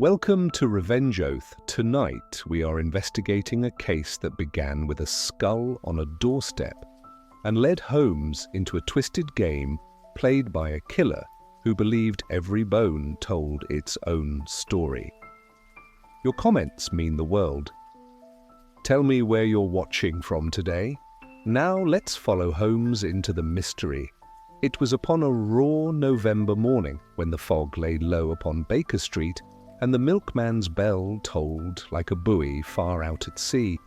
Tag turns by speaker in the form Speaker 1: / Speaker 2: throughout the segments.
Speaker 1: Welcome to Revenge Oath. Tonight we are investigating a case that began with a skull on a doorstep and led Holmes into a twisted game played by a killer who believed every bone told its own story. Your comments mean the world. Tell me where you're watching from today. Now let's follow Holmes into the mystery. It was upon a raw November morning when the fog lay low upon Baker Street and the milkman's bell tolled like a buoy far out at sea,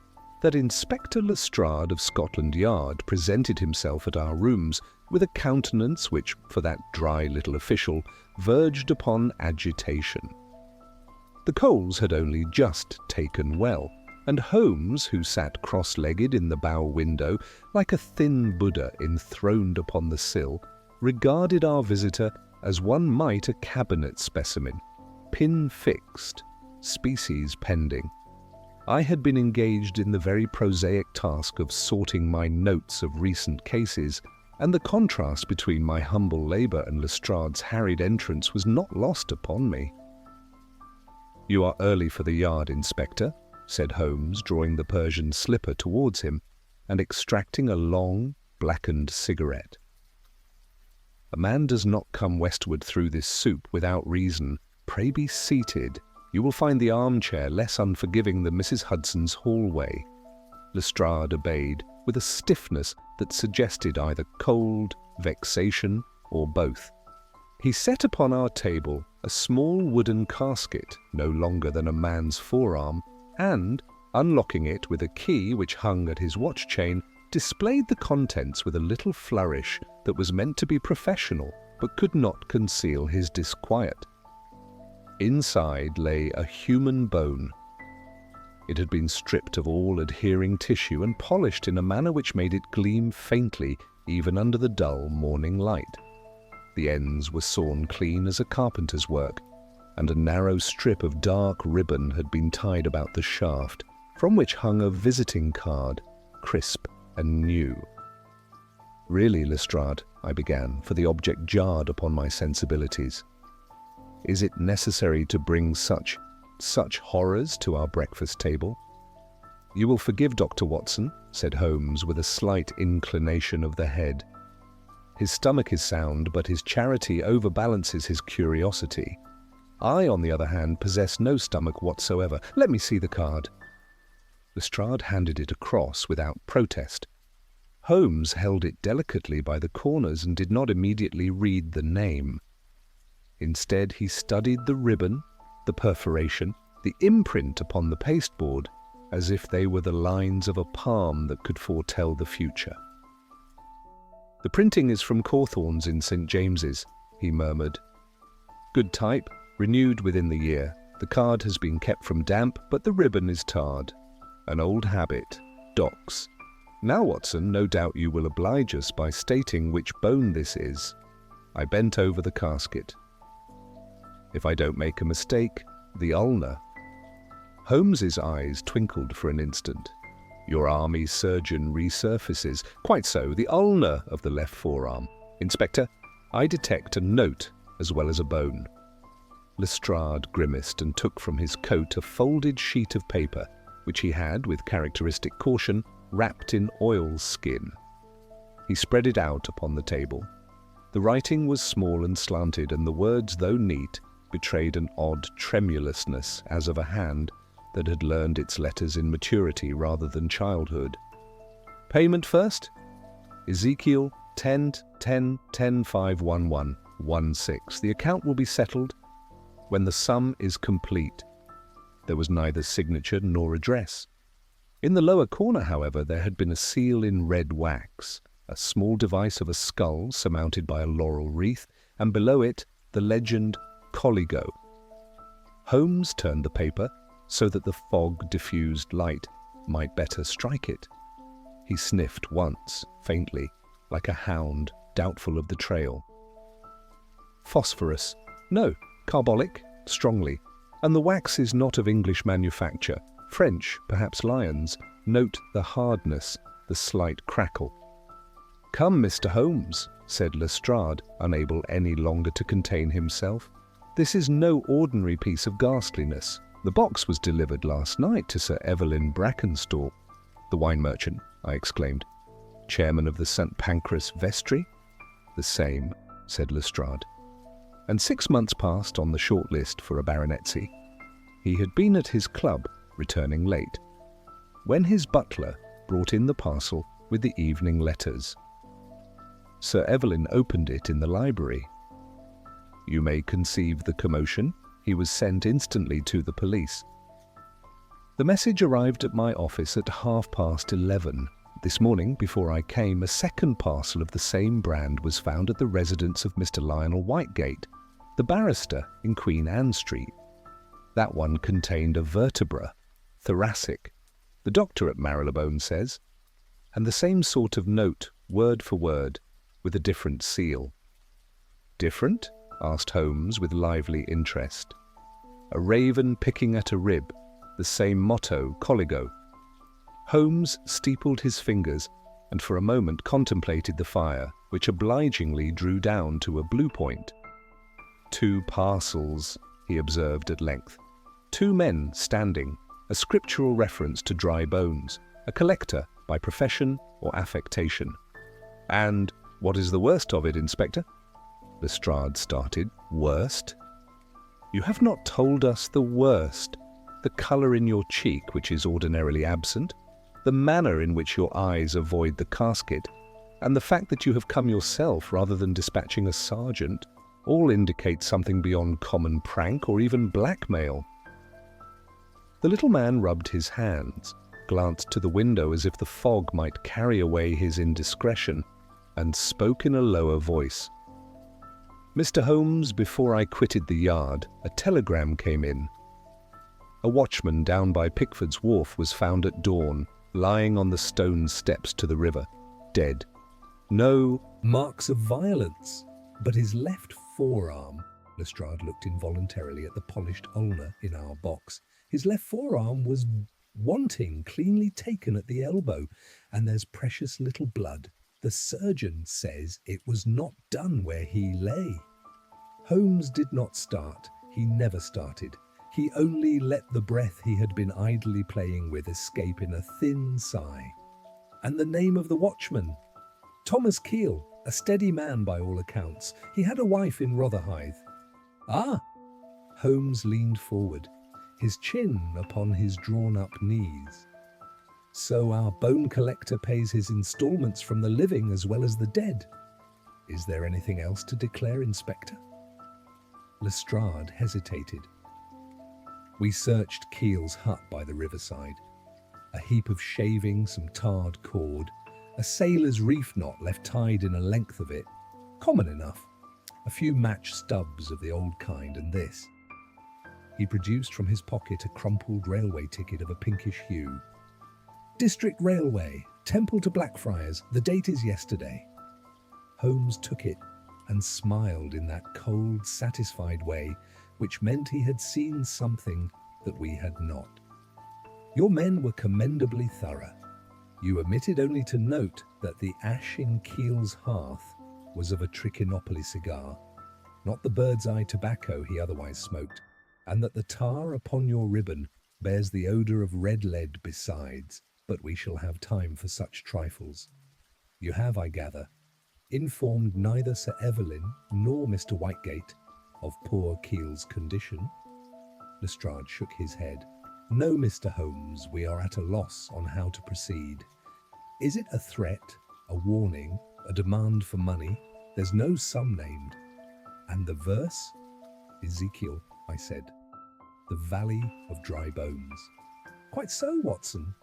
Speaker 1: that Inspector Lestrade of Scotland Yard presented himself at our rooms with a countenance which, for that dry little official, verged upon agitation. The coals had only just taken well, and Holmes, who sat cross-legged in the bow window like a thin Buddha enthroned upon the sill, regarded our visitor as one might a cabinet specimen, pin-fixed, species pending. I had been engaged in the very prosaic task of sorting my notes of recent cases, and the contrast between my humble labour and Lestrade's harried entrance was not lost upon me. "You are early for the Yard, Inspector," said Holmes, drawing the Persian slipper towards him and extracting a long, blackened cigarette. "A man does not come westward through this soup without reason. Pray be seated. You will find the armchair less unforgiving than Mrs. Hudson's hallway." Lestrade obeyed with a stiffness that suggested either cold, vexation, or both. He set upon our table a small wooden casket, no longer than a man's forearm, and, unlocking it with a key which hung at his watch chain, displayed the contents with a little flourish that was meant to be professional, but could not conceal his disquiet. Inside lay a human bone. It had been stripped of all adhering tissue and polished in a manner which made it gleam faintly even under the dull morning light. The ends were sawn clean as a carpenter's work, and a narrow strip of dark ribbon had been tied about the shaft, from which hung a visiting card, crisp and new. "Really, Lestrade," I began, for the object jarred upon my sensibilities. "Is it necessary to bring such horrors to our breakfast table?" "You will forgive Dr. Watson," said Holmes with a slight inclination of the head. "His stomach is sound, but his charity overbalances his curiosity. I, on the other hand, possess no stomach whatsoever. Let me see the card." Lestrade handed it across without protest. Holmes held it delicately by the corners and did not immediately read the name. Instead, he studied the ribbon, the perforation, the imprint upon the pasteboard, as if they were the lines of a palm that could foretell the future. "The printing is from Cawthorne's in St. James's," he murmured. "Good type, renewed within the year. The card has been kept from damp, but the ribbon is tarred. An old habit. Docks. Now, Watson, no doubt you will oblige us by stating which bone this is." I bent over the casket. "If I don't make a mistake, the ulnar." Holmes's eyes twinkled for an instant. "Your army surgeon resurfaces. Quite so, the ulnar of the left forearm. Inspector, I detect a note as well as a bone." Lestrade grimaced and took from his coat a folded sheet of paper, which he had, with characteristic caution, wrapped in oilskin. He spread it out upon the table. The writing was small and slanted, and the words, though neat, betrayed an odd tremulousness as of a hand that had learned its letters in maturity rather than childhood. "Payment first? Ezekiel 10-10-10-511-16. The account will be settled when the sum is complete." There was neither signature nor address. In the lower corner, however, there had been a seal in red wax, a small device of a skull surmounted by a laurel wreath, and below it the legend Coligo. Holmes turned the paper so that the fog-diffused light might better strike it. He sniffed once, faintly, like a hound doubtful of the trail. "Phosphorus. No, carbolic, strongly. And the wax is not of English manufacture. French, perhaps Lyons. Note the hardness, the slight crackle." "Come, Mr. Holmes," said Lestrade, unable any longer to contain himself. This is no ordinary piece of ghastliness. The box was delivered last night to Sir Evelyn Brackenstall. The wine merchant, I exclaimed. Chairman of the St. Pancras Vestry? The same, said Lestrade. And 6 months passed on the short list for a baronetcy. He had been at his club, returning late, when his butler brought in the parcel with the evening letters. Sir Evelyn opened it in the library. You may conceive the commotion. He was sent instantly to the police. The message arrived at my office at 11:30. This morning, before I came, a second parcel of the same brand was found at the residence of Mr. Lionel Whitegate, the barrister in Queen Anne Street. That one contained a vertebra, thoracic, the doctor at Marylebone says, and the same sort of note, word for word, with a different seal. Different? Asked Holmes with lively interest. A raven picking at a rib, the same motto, Coligo. Holmes steepled his fingers and for a moment contemplated the fire, which obligingly drew down to a blue point. 2 parcels, he observed at length. 2 men standing, a scriptural reference to dry bones, a collector by profession or affectation. And what is the worst of it, Inspector? Lestrade started. Worst? You have not told us the worst. The colour in your cheek, which is ordinarily absent, the manner in which your eyes avoid the casket, and the fact that you have come yourself rather than dispatching a sergeant, all indicate something beyond common prank or even blackmail. The little man rubbed his hands, glanced to the window as if the fog might carry away his indiscretion, and spoke in a lower voice. Mr. Holmes, before I quitted the yard, a telegram came in. A watchman down by Pickford's Wharf was found at dawn, lying on the stone steps to the river, dead. No marks of violence, but his left forearm. Lestrade looked involuntarily at the polished ulna in our box. His left forearm was wanting, cleanly taken at the elbow, and there's precious little blood. The surgeon says it was not done where he lay. Holmes did not start. He never started. He only let the breath he had been idly playing with escape in a thin sigh. And the name of the watchman? Thomas Keel, a steady man by all accounts. He had a wife in Rotherhithe. Ah! Holmes leaned forward, his chin upon his drawn-up knees. So our bone collector pays his instalments from the living as well as the dead. Is there anything else to declare, Inspector? Lestrade hesitated. We searched Keel's hut by the riverside. A heap of shaving, some tarred cord, a sailor's reef knot left tied in a length of it. Common enough. A few match stubs of the old kind, and this. He produced from his pocket a crumpled railway ticket of a pinkish hue. District Railway, Temple to Blackfriars. The date is yesterday. Holmes took it and smiled in that cold, satisfied way which meant he had seen something that we had not. Your men were commendably thorough. You omitted only to note that the ash in Keel's hearth was of a Trichinopoly cigar, not the bird's eye tobacco he otherwise smoked, and that the tar upon your ribbon bears the odour of red lead besides, but we shall have time for such trifles. You have, I gather, informed neither Sir Evelyn nor Mr. Whitegate of poor Keel's condition? Lestrade shook his head. No, Mr. Holmes, we are at a loss on how to proceed. Is it a threat, a warning, a demand for money? There's no sum named. And the verse? Ezekiel, I said. The Valley of Dry Bones. Quite so, Watson.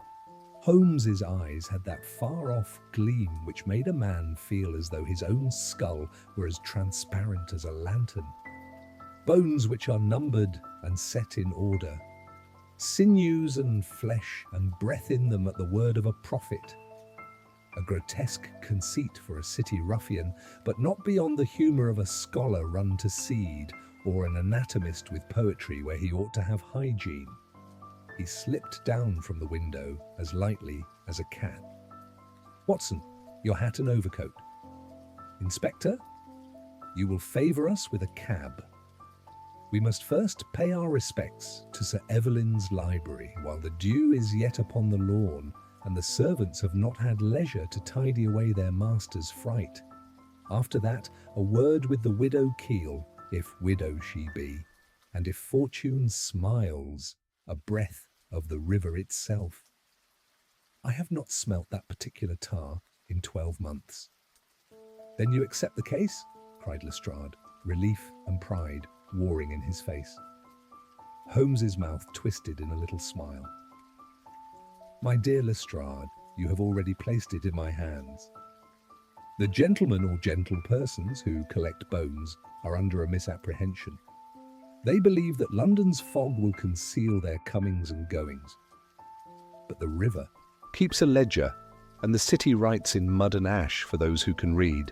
Speaker 1: Holmes's eyes had that far-off gleam which made a man feel as though his own skull were as transparent as a lantern. Bones which are numbered and set in order. Sinews and flesh and breath in them at the word of a prophet. A grotesque conceit for a city ruffian, but not beyond the humour of a scholar run to seed or an anatomist with poetry where he ought to have hygiene. He slipped down from the window as lightly as a cat. Watson, your hat and overcoat. Inspector, you will favour us with a cab. We must first pay our respects to Sir Evelyn's library while the dew is yet upon the lawn and the servants have not had leisure to tidy away their master's fright. After that, a word with the widow Keel, if widow she be, and if fortune smiles, a breath of the river itself. I have not smelt that particular tar in 12 months. Then you accept the case? Cried Lestrade, relief and pride warring in his face. Holmes's mouth twisted in a little smile. My dear Lestrade, you have already placed it in my hands. The gentlemen or gentle persons who collect bones are under a misapprehension. They believe that London's fog will conceal their comings and goings. But the river keeps a ledger, and the city writes in mud and ash for those who can read.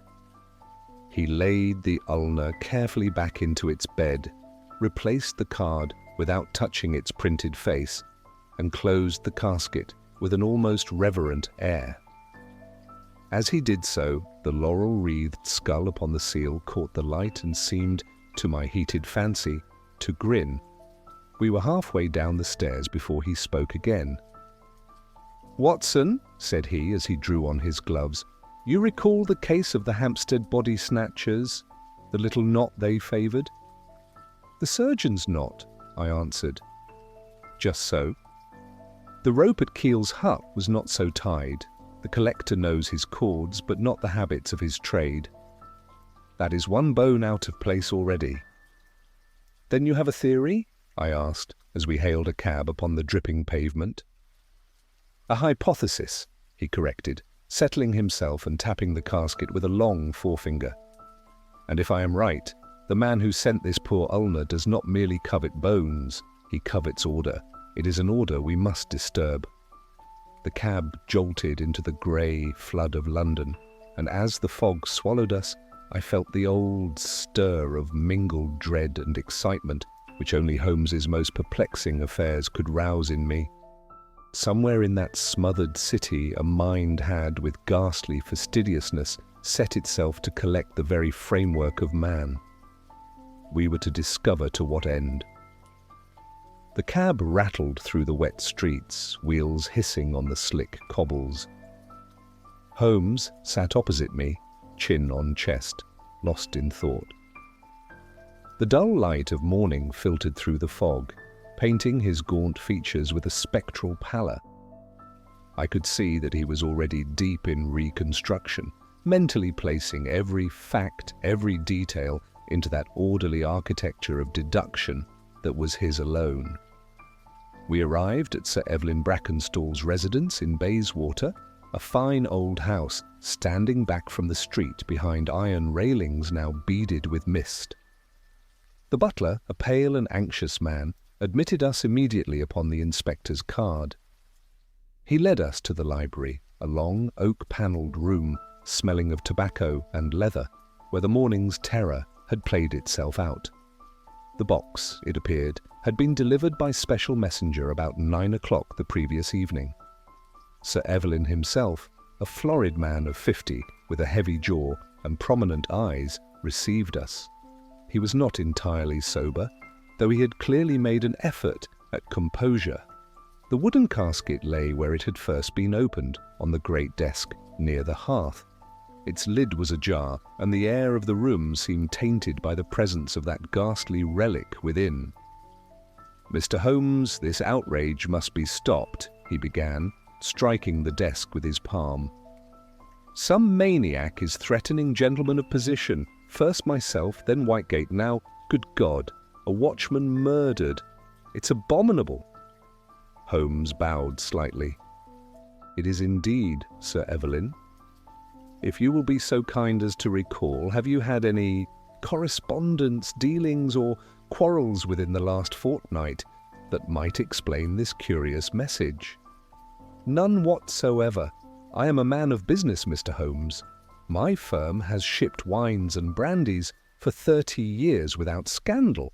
Speaker 1: He laid the ulna carefully back into its bed, replaced the card without touching its printed face, and closed the casket with an almost reverent air. As he did so, the laurel-wreathed skull upon the seal caught the light and seemed, to my heated fancy, to grin. We were halfway down the stairs before he spoke again. "Watson," said he as he drew on his gloves, "you recall the case of the Hampstead body snatchers, the little knot they favoured?" "The surgeon's knot," I answered. "Just so. The rope at Keel's hut was not so tied. The collector knows his cords, but not the habits of his trade. That is one bone out of place already." "Then you have a theory?" I asked, as we hailed a cab upon the dripping pavement. "A hypothesis," he corrected, settling himself and tapping the casket with a long forefinger. "And if I am right, the man who sent this poor ulna does not merely covet bones, he covets order. It is an order we must disturb." The cab jolted into the grey flood of London, and as the fog swallowed us, I felt the old stir of mingled dread and excitement which only Holmes's most perplexing affairs could rouse in me. Somewhere in that smothered city a mind had, with ghastly fastidiousness, set itself to collect the very framework of man. We were to discover to what end. The cab rattled through the wet streets, wheels hissing on the slick cobbles. Holmes sat opposite me, chin on chest, lost in thought. The dull light of morning filtered through the fog, painting his gaunt features with a spectral pallor. I could see that he was already deep in reconstruction, mentally placing every fact, every detail into that orderly architecture of deduction that was his alone. We arrived at Sir Evelyn Brackenstall's residence in Bayswater, a fine old house standing back from the street behind iron railings now beaded with mist. The butler, a pale and anxious man, admitted us immediately upon the inspector's card. He led us to the library, a long oak-panelled room smelling of tobacco and leather, where the morning's terror had played itself out. The box, it appeared, had been delivered by special messenger about 9 o'clock the previous evening. Sir Evelyn himself, a florid man of 50, with a heavy jaw and prominent eyes, received us. He was not entirely sober, though he had clearly made an effort at composure. The wooden casket lay where it had first been opened, on the great desk near the hearth. Its lid was ajar, and the air of the room seemed tainted by the presence of that ghastly relic within. "Mr. Holmes, this outrage must be stopped," he began, striking the desk with his palm. "Some maniac is threatening gentlemen of position, first myself, then Whitegate, now, good God, a watchman murdered. It's abominable." Holmes bowed slightly. "It is indeed, Sir Evelyn. If you will be so kind as to recall, have you had any correspondence, dealings, or quarrels within the last fortnight that might explain this curious message?" "None whatsoever. I am a man of business, Mr. Holmes. My firm has shipped wines and brandies for 30 years without scandal.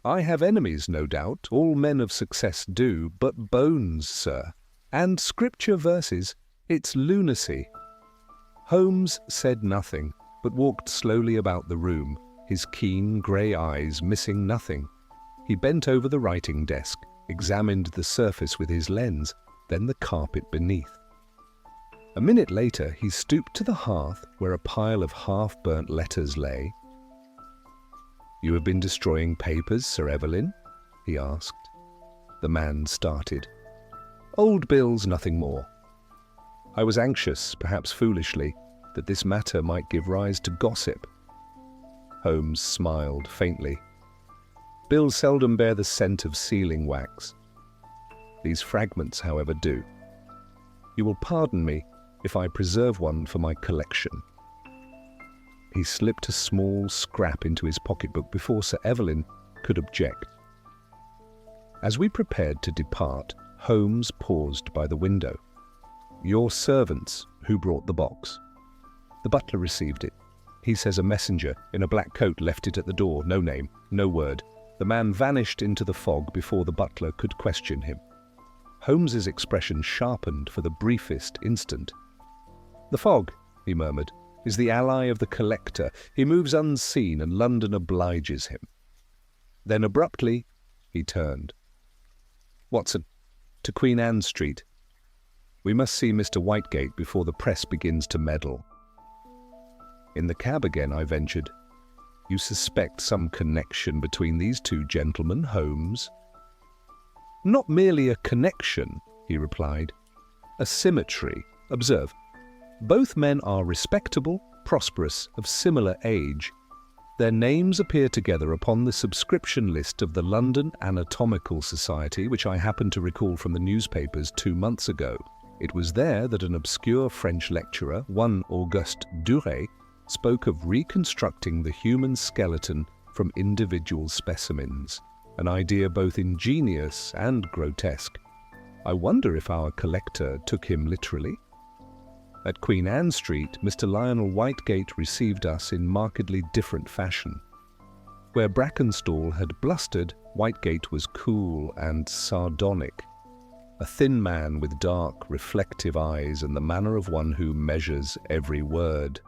Speaker 1: I have enemies, no doubt, all men of success do, but bones, sir. And scripture verses, it's lunacy." Holmes said nothing, but walked slowly about the room, his keen grey eyes missing nothing, He bent over the writing desk, examined the surface with his lens, then the carpet beneath. A minute later, he stooped to the hearth where a pile of half-burnt letters lay. "You have been destroying papers, Sir Evelyn?" he asked. The man started. "Old bills, nothing more." I was anxious, perhaps foolishly, that this matter might give rise to gossip. Holmes smiled faintly. "Bills seldom bear the scent of sealing wax. These fragments, however, do. You will pardon me if I preserve one for my collection." He slipped a small scrap into his pocketbook before Sir Evelyn could object. As we prepared to depart, Holmes paused by the window. "Your servants who brought the box?" "The butler received it. He says a messenger in a black coat left it at the door. No name, no word." The man vanished into the fog before the butler could question him. Holmes's expression sharpened for the briefest instant. "The fog," he murmured, "is the ally of the collector. He moves unseen and London obliges him." Then abruptly he turned. "Watson, to Queen Anne Street. We must see Mr. Whitegate before the press begins to meddle." In the cab again I ventured. "You suspect some connection between these two gentlemen, Holmes?" "Not merely a connection," he replied. "A symmetry. Observe. Both men are respectable, prosperous, of similar age. Their names appear together upon the subscription list of the London Anatomical Society, which I happened to recall from the newspapers 2 months ago. It was there that an obscure French lecturer, one Auguste Duret, spoke of reconstructing the human skeleton from individual specimens, an idea both ingenious and grotesque. I wonder if our collector took him literally? At Queen Anne Street, Mr. Lionel Whitegate received us in markedly different fashion. Where Brackenstall had blustered, Whitegate was cool and sardonic. A thin man with dark, reflective eyes and the manner of one who measures every word.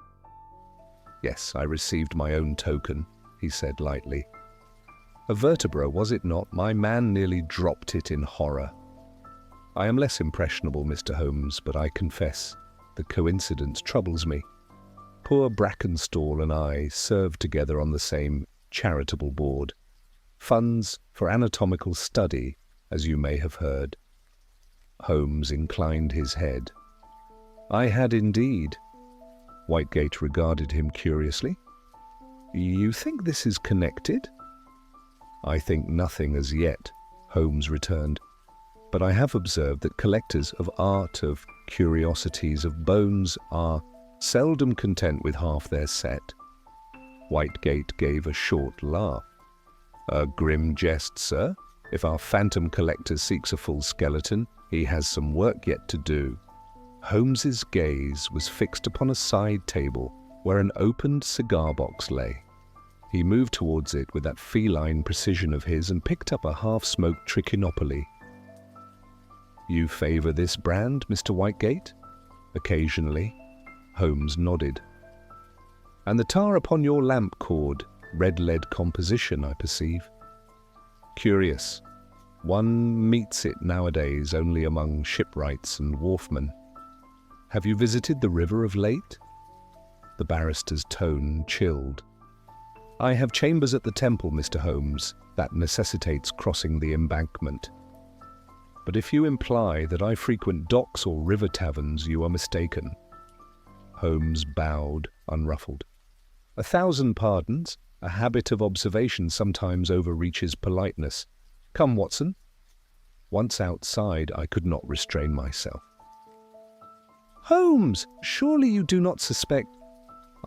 Speaker 1: "Yes, I received my own token," he said lightly. "A vertebra, was it not? My man nearly dropped it in horror. I am less impressionable, Mr. Holmes, but I confess the coincidence troubles me. Poor Brackenstall and I served together on the same charitable board. Funds for anatomical study, as you may have heard." Holmes inclined his head. "I had indeed." Whitegate regarded him curiously. "You think this is connected?" "I think nothing as yet," Holmes returned. "But I have observed that collectors of art, of curiosities, of bones are seldom content with half their set." Whitegate gave a short laugh. "A grim jest, sir. If our phantom collector seeks a full skeleton, he has some work yet to do." Holmes's gaze was fixed upon a side table where an opened cigar box lay. He moved towards it with that feline precision of his and picked up a half-smoked Trichinopoly. "You favour this brand, Mr. Whitegate?" "Occasionally." Holmes nodded. "And the tar upon your lamp cord, red lead composition, I perceive." "Curious. One meets it nowadays only among shipwrights and wharfmen. Have you visited the river of late?" The barrister's tone chilled. "I have chambers at the Temple, Mr. Holmes. That necessitates crossing the embankment. But if you imply that I frequent docks or river taverns, you are mistaken." Holmes bowed, unruffled. "1,000 pardons. A habit of observation sometimes overreaches politeness. Come, Watson." Once outside, I could not restrain myself. "Holmes, surely you do not suspect—"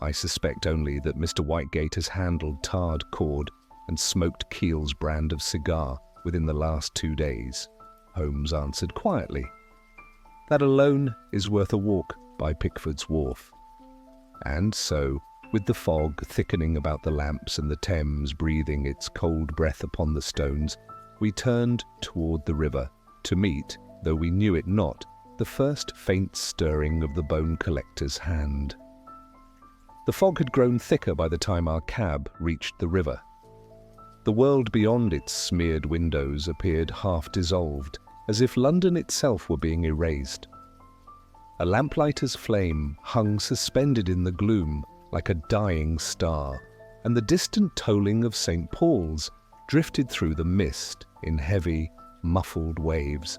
Speaker 1: "I suspect only that Mr. Whitegate has handled tarred cord and smoked Keel's brand of cigar within the last 2 days," Holmes answered quietly. "That alone is worth a walk by Pickford's Wharf." And so, with the fog thickening about the lamps and the Thames breathing its cold breath upon the stones, we turned toward the river to meet, though we knew it not, the first faint stirring of the bone collector's hand. The fog had grown thicker by the time our cab reached the river. The world beyond its smeared windows appeared half dissolved, as if London itself were being erased. A lamplighter's flame hung suspended in the gloom like a dying star, and the distant tolling of St. Paul's drifted through the mist in heavy, muffled waves.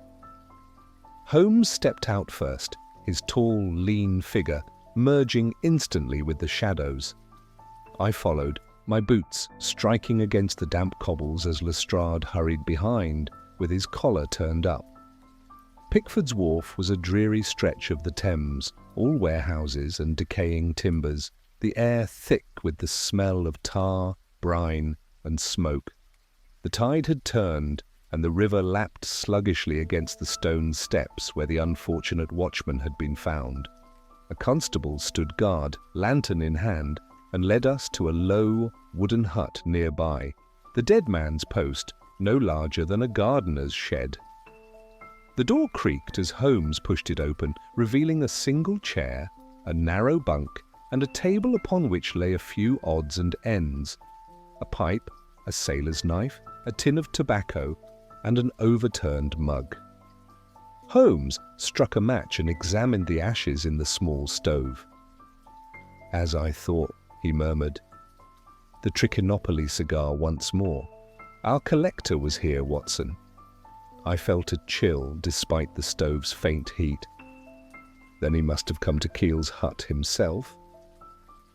Speaker 1: Holmes stepped out first, his tall, lean figure merging instantly with the shadows. I followed, my boots striking against the damp cobbles as Lestrade hurried behind, with his collar turned up. Pickford's Wharf was a dreary stretch of the Thames, all warehouses and decaying timbers, the air thick with the smell of tar, brine, and smoke. The tide had turned, and the river lapped sluggishly against the stone steps where the unfortunate watchman had been found. A constable stood guard, lantern in hand, and led us to a low, wooden hut nearby, the dead man's post, no larger than a gardener's shed. The door creaked as Holmes pushed it open, revealing a single chair, a narrow bunk, and a table upon which lay a few odds and ends: a pipe, a sailor's knife, a tin of tobacco, and an overturned mug. Holmes struck a match and examined the ashes in the small stove. "As I thought," he murmured. "The Trichinopoly cigar once more. Our collector was here, Watson." I felt a chill despite the stove's faint heat. Then he must have come to Keel's hut himself.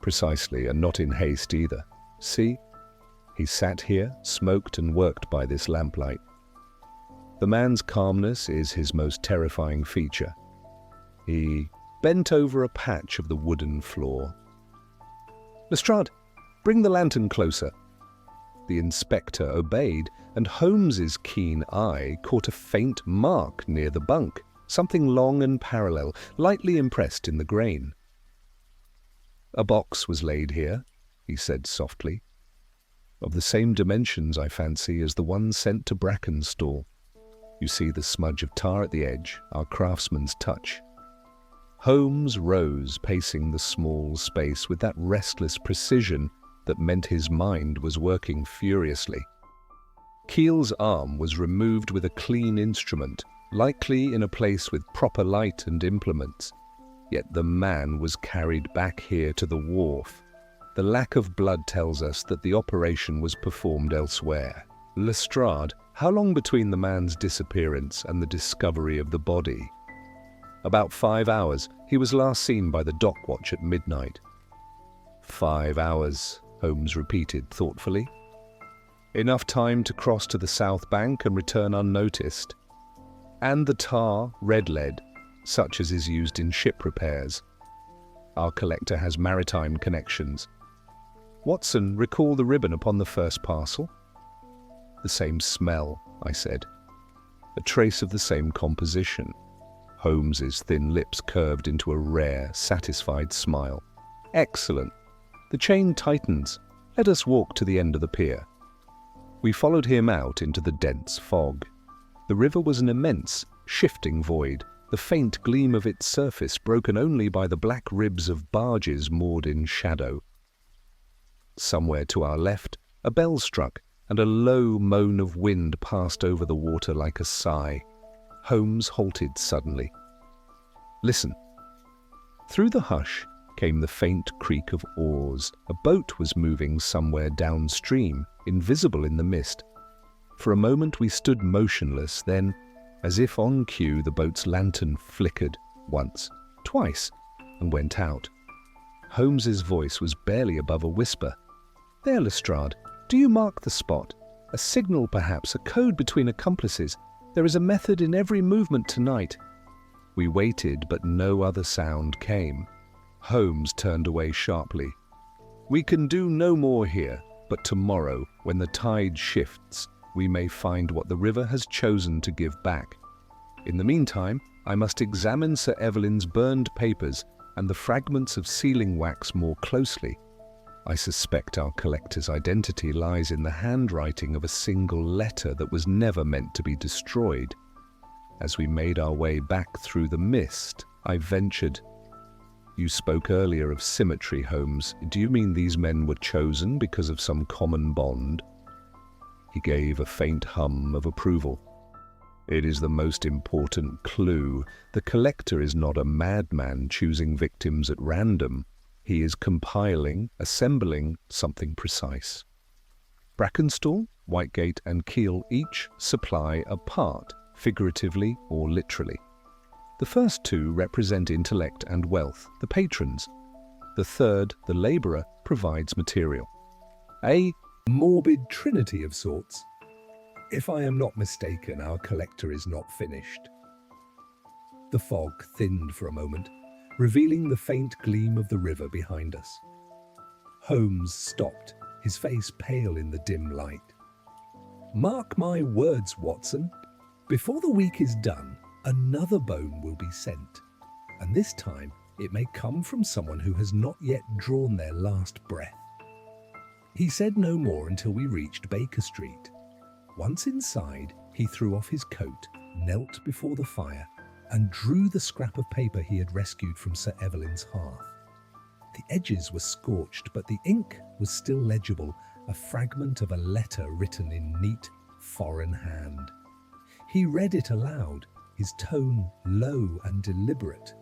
Speaker 1: Precisely, and not in haste either. See? He sat here, smoked and worked by this lamplight. The man's calmness is his most terrifying feature. He bent over a patch of the wooden floor. "Lestrade, bring the lantern closer." The inspector obeyed, and Holmes's keen eye caught a faint mark near the bunk, something long and parallel, lightly impressed in the grain. "A box was laid here," he said softly. "Of the same dimensions, I fancy, as the one sent to Brackenstall. You see the smudge of tar at the edge, our craftsman's touch." Holmes rose, pacing the small space with that restless precision that meant his mind was working furiously. Keel's arm was removed with a clean instrument, likely in a place with proper light and implements. Yet the man was carried back here to the wharf. The lack of blood tells us that the operation was performed elsewhere. Lestrade, how long between the man's disappearance and the discovery of the body? "About 5 hours. He was last seen by the dock watch at midnight." 5 hours, Holmes repeated thoughtfully. "Enough time to cross to the south bank and return unnoticed. And the tar, red lead, such as is used in ship repairs. Our collector has maritime connections. Watson, recall the ribbon upon the first parcel?" "The same smell," I said. "A trace of the same composition." Holmes's thin lips curved into a rare, satisfied smile. "Excellent. The chain tightens. Let us walk to the end of the pier." We followed him out into the dense fog. The river was an immense, shifting void, the faint gleam of its surface broken only by the black ribs of barges moored in shadow. Somewhere to our left, a bell struck, and a low moan of wind passed over the water like a sigh. Holmes halted suddenly. "Listen." Through the hush came the faint creak of oars. A boat was moving somewhere downstream, invisible in the mist. For a moment we stood motionless, then, as if on cue, the boat's lantern flickered once, twice, and went out. Holmes's voice was barely above a whisper. "There, Lestrade, do you mark the spot? A signal, perhaps, a code between accomplices. There is a method in every movement tonight." We waited, but no other sound came. Holmes turned away sharply. "We can do no more here, but tomorrow, when the tide shifts, we may find what the river has chosen to give back. In the meantime, I must examine Sir Evelyn's burned papers and the fragments of sealing wax more closely. I suspect our collector's identity lies in the handwriting of a single letter that was never meant to be destroyed." As we made our way back through the mist, I ventured, "You spoke earlier of symmetry, Holmes. Do you mean these men were chosen because of some common bond?" He gave a faint hum of approval. It is the most important clue. The collector is not a madman choosing victims at random. He is compiling, assembling something precise. Brackenstall, Whitegate and Keel each supply a part, figuratively or literally. The first two represent intellect and wealth, the patrons. The third, the labourer, provides material. A morbid trinity of sorts. If I am not mistaken, our collector is not finished. The fog thinned for a moment, revealing the faint gleam of the river behind us. Holmes stopped, his face pale in the dim light. Mark my words, Watson. Before the week is done, another bone will be sent, and this time it may come from someone who has not yet drawn their last breath. He said no more until we reached Baker Street. Once inside, he threw off his coat, knelt before the fire, and drew the scrap of paper he had rescued from Sir Evelyn's hearth. The edges were scorched, but the ink was still legible, a fragment of a letter written in neat, foreign hand. He read it aloud, his tone low and deliberate.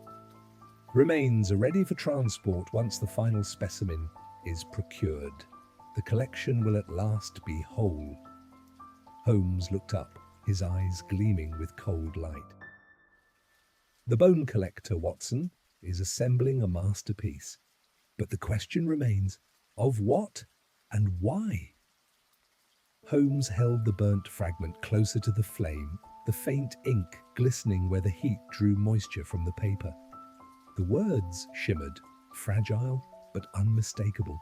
Speaker 1: Remains are ready for transport once the final specimen is procured. The collection will at last be whole. Holmes looked up, his eyes gleaming with cold light. The bone collector, Watson, is assembling a masterpiece. But the question remains, of what and why? Holmes held the burnt fragment closer to the flame, the faint ink glistening where the heat drew moisture from the paper. The words shimmered, fragile but unmistakable.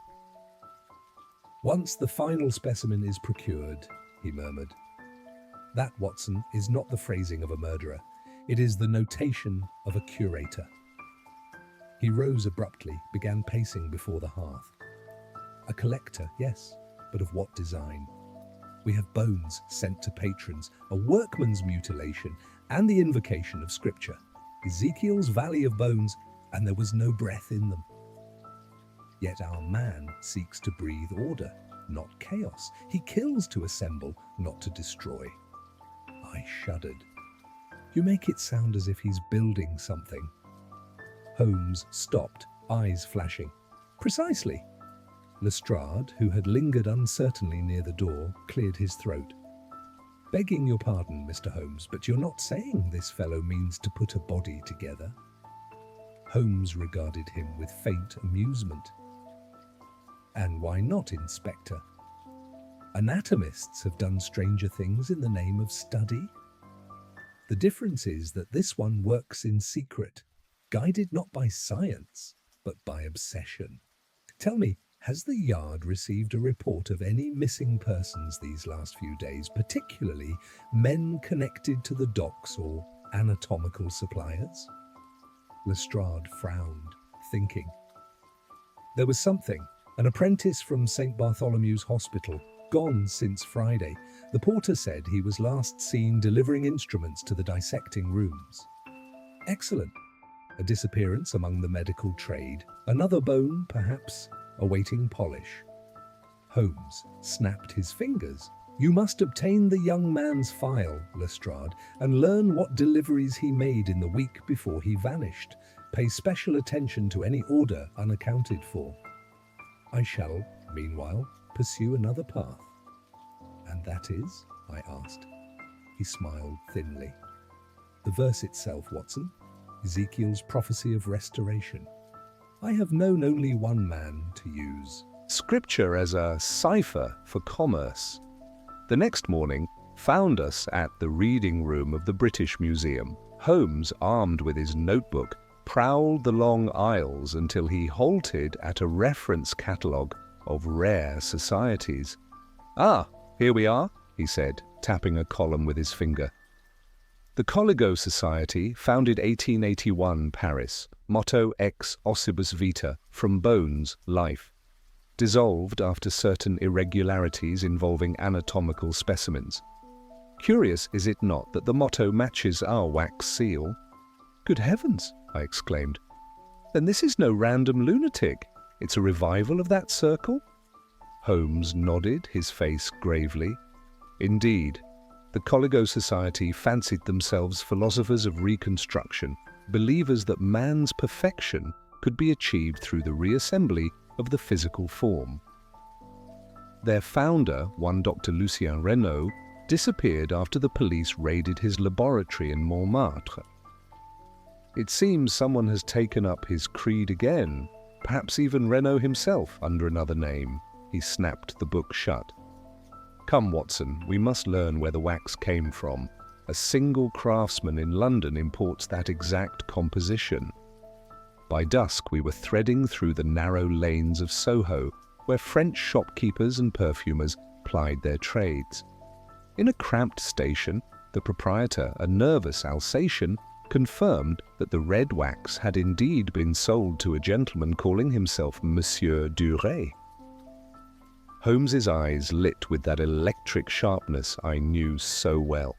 Speaker 1: Once the final specimen is procured, he murmured. That, Watson, is not the phrasing of a murderer. It is the notation of a curator. He rose abruptly, began pacing before the hearth. A collector, yes, but of what design? We have bones sent to patrons, a workman's mutilation, and the invocation of Scripture. Ezekiel's valley of bones, and there was no breath in them. Yet our man seeks to breathe order, not chaos. He kills to assemble, not to destroy. I shuddered. You make it sound as if he's building something. Holmes stopped, eyes flashing. Precisely. Lestrade, who had lingered uncertainly near the door, cleared his throat. Begging your pardon, Mr. Holmes, but you're not saying this fellow means to put a body together. Holmes regarded him with faint amusement. And why not, Inspector? Anatomists have done stranger things in the name of study. The difference is that this one works in secret, guided not by science, but by obsession. Tell me, has the Yard received a report of any missing persons these last few days, particularly men connected to the docks or anatomical suppliers? Lestrade frowned, thinking. There was something. An apprentice from St. Bartholomew's Hospital, gone since Friday. The porter said he was last seen delivering instruments to the dissecting rooms. Excellent. A disappearance among the medical trade. Another bone, perhaps, awaiting polish. Holmes snapped his fingers. You must obtain the young man's file, Lestrade, and learn what deliveries he made in the week before he vanished. Pay special attention to any order unaccounted for. I shall, meanwhile, pursue another path. And that is? I asked. He smiled thinly. The verse itself, Watson. Ezekiel's prophecy of restoration. I have known only one man to use Scripture as a cipher for commerce. The next morning found us at the reading room of the British Museum. Holmes, armed with his notebook, prowled the long aisles until he halted at a reference catalogue of rare societies. Ah, here we are, he said, tapping a column with his finger. The Coligo Society, founded 1881, Paris, motto ex ossibus vita, from bones, life. Dissolved after certain irregularities involving anatomical specimens. Curious, is it not, that the motto matches our wax seal? Good heavens, I exclaimed. Then this is no random lunatic. It's a revival of that circle? Holmes nodded, his face gravely. Indeed, the Coligo Society fancied themselves philosophers of reconstruction, believers that man's perfection could be achieved through the reassembly of the physical form. Their founder, one Dr. Lucien Renaud, disappeared after the police raided his laboratory in Montmartre. It seems someone has taken up his creed again, perhaps even Renaud himself under another name. He snapped the book shut. Come, Watson, we must learn where the wax came from. A single craftsman in London imports that exact composition. By dusk, we were threading through the narrow lanes of Soho, where French shopkeepers and perfumers plied their trades. In a cramped station, the proprietor, a nervous Alsatian, confirmed that the red wax had indeed been sold to a gentleman calling himself Monsieur Duret. Holmes's eyes lit with that electric sharpness I knew so well.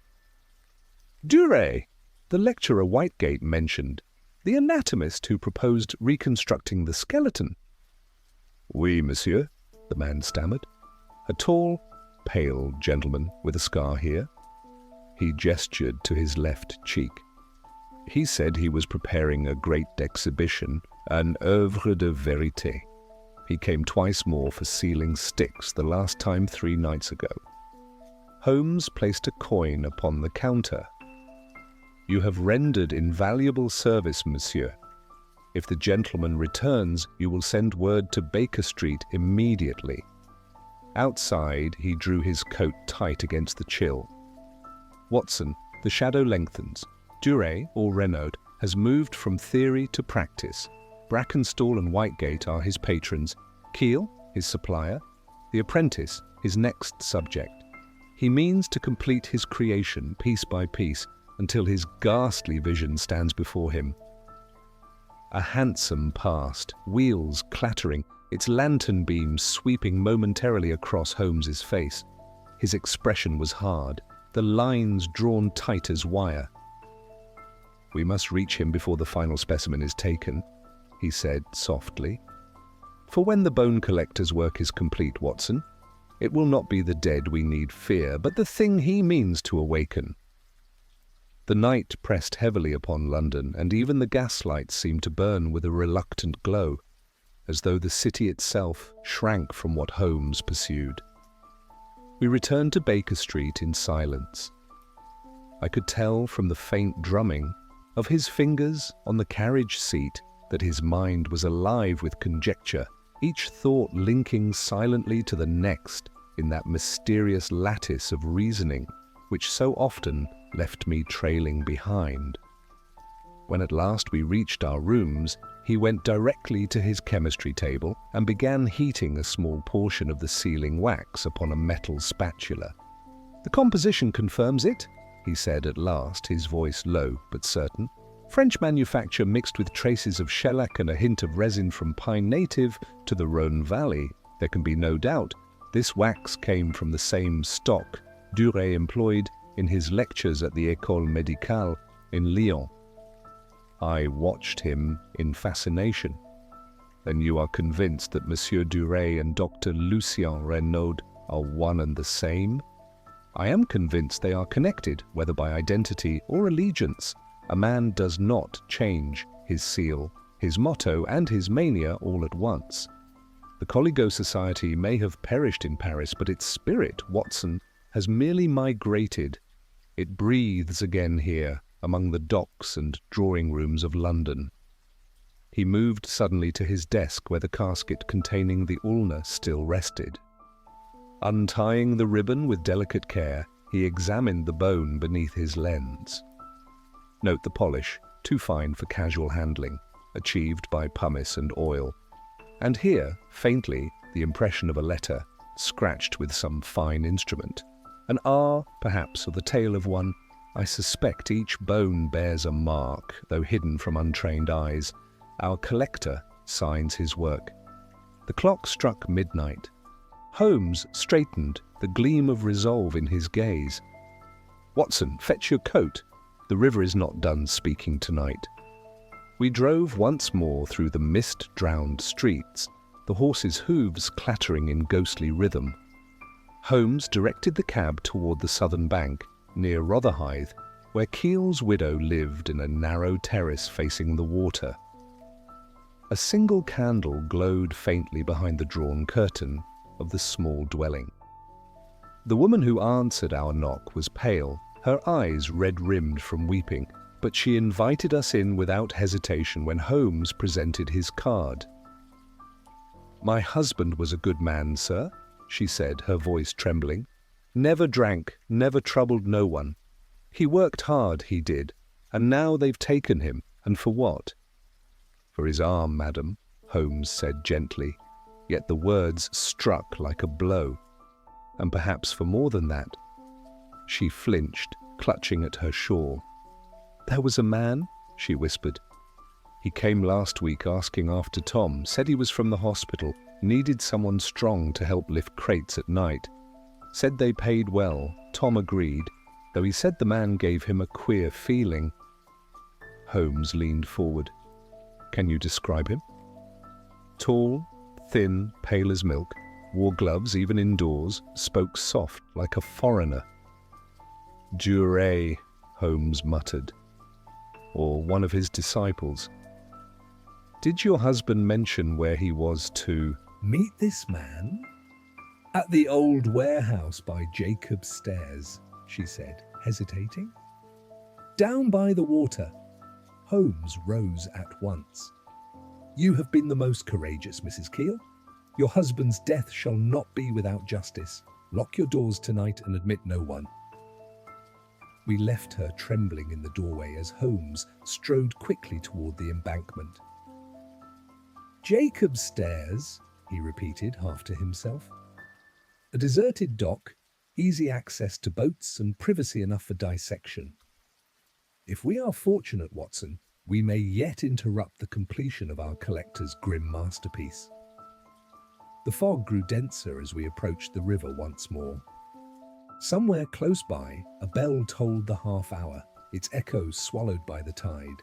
Speaker 1: Duret, the lecturer Whitegate mentioned, the anatomist who proposed reconstructing the skeleton. Oui, monsieur, the man stammered. A tall, pale gentleman with a scar here. He gestured to his left cheek. He said he was preparing a great exhibition, an œuvre de vérité. He came twice more for sealing sticks, the last time 3 nights ago. Holmes placed a coin upon the counter. You have rendered invaluable service, monsieur. If the gentleman returns, you will send word to Baker Street immediately. Outside, he drew his coat tight against the chill. Watson, the shadow lengthens. Duret, or Renaud, has moved from theory to practice. Brackenstall and Whitegate are his patrons. Keel, his supplier. The apprentice, his next subject. He means to complete his creation piece by piece until his ghastly vision stands before him. A hansom passed, wheels clattering, its lantern beams sweeping momentarily across Holmes's face. His expression was hard, the lines drawn tight as wire. We must reach him before the final specimen is taken, he said softly. For when the bone collector's work is complete, Watson, it will not be the dead we need fear, but the thing he means to awaken. The night pressed heavily upon London, and even the gaslights seemed to burn with a reluctant glow, as though the city itself shrank from what Holmes pursued. We returned to Baker Street in silence. I could tell from the faint drumming of his fingers on the carriage seat that his mind was alive with conjecture, each thought linking silently to the next in that mysterious lattice of reasoning which so often left me trailing behind. When at last we reached our rooms, he went directly to his chemistry table and began heating a small portion of the sealing wax upon a metal spatula. "The composition confirms it," he said at last, his voice low but certain. "French manufacture mixed with traces of shellac and a hint of resin from pine native to the Rhône Valley. There can be no doubt this wax came from the same stock Duret employed in his lectures at the École Médicale in Lyon." I watched him in fascination. "Then you are convinced that Monsieur Duret and Dr. Lucien Renaud are one and the same?" "I am convinced they are connected, whether by identity or allegiance. A man does not change his seal, his motto, and his mania all at once. The Coligo Society may have perished in Paris, but its spirit, Watson, has merely migrated. It breathes again here, among the docks and drawing rooms of London." He moved suddenly to his desk where the casket containing the ulna still rested. Untying the ribbon with delicate care, he examined the bone beneath his lens. Note the polish, too fine for casual handling, achieved by pumice and oil. And here, faintly, the impression of a letter, scratched with some fine instrument. An R, perhaps, or the tail of one. I suspect each bone bears a mark, though hidden from untrained eyes. Our collector signs his work. The clock struck midnight. Holmes straightened, the gleam of resolve in his gaze. "Watson, fetch your coat. The river is not done speaking tonight." We drove once more through the mist-drowned streets, the horses' hooves clattering in ghostly rhythm. Holmes directed the cab toward the southern bank, near Rotherhithe, where Keel's widow lived in a narrow terrace facing the water. A single candle glowed faintly behind the drawn curtain of the small dwelling. The woman who answered our knock was pale, her eyes red-rimmed from weeping, but she invited us in without hesitation when Holmes presented his card. "My husband was a good man, sir," she said, her voice trembling. "Never drank, never troubled no one. He worked hard, he did, and now they've taken him, and for what?" "For his arm, madam," Holmes said gently, yet the words struck like a blow. "And perhaps for more than that." She flinched, clutching at her shawl. "There was a man," she whispered. "He came last week asking after Tom, said he was from the hospital, needed someone strong to help lift crates at night. Said they paid well. Tom agreed, though he said the man gave him a queer feeling." Holmes leaned forward. "Can you describe him?" "Tall, thin, pale as milk, wore gloves even indoors, spoke soft like a foreigner." "Duret," Holmes muttered. "Or one of his disciples." "Did your husband mention where he was to
Speaker 2: meet this man?" "At the old warehouse by Jacob's Stairs," she said, hesitating. "Down by the water." Holmes rose at once. "You have been the most courageous, Mrs. Keel. Your husband's death shall not be without justice. Lock your doors tonight and admit no one." We left her trembling in the doorway as Holmes strode quickly toward the embankment. "Jacob's Stairs," he repeated, half to himself. "A deserted dock, easy access to boats and privacy enough for dissection. If we are fortunate, Watson, we may yet interrupt the completion of our collector's grim masterpiece." The fog grew denser as we approached the river once more. Somewhere close by, a bell tolled the half-hour, its echoes swallowed by the tide.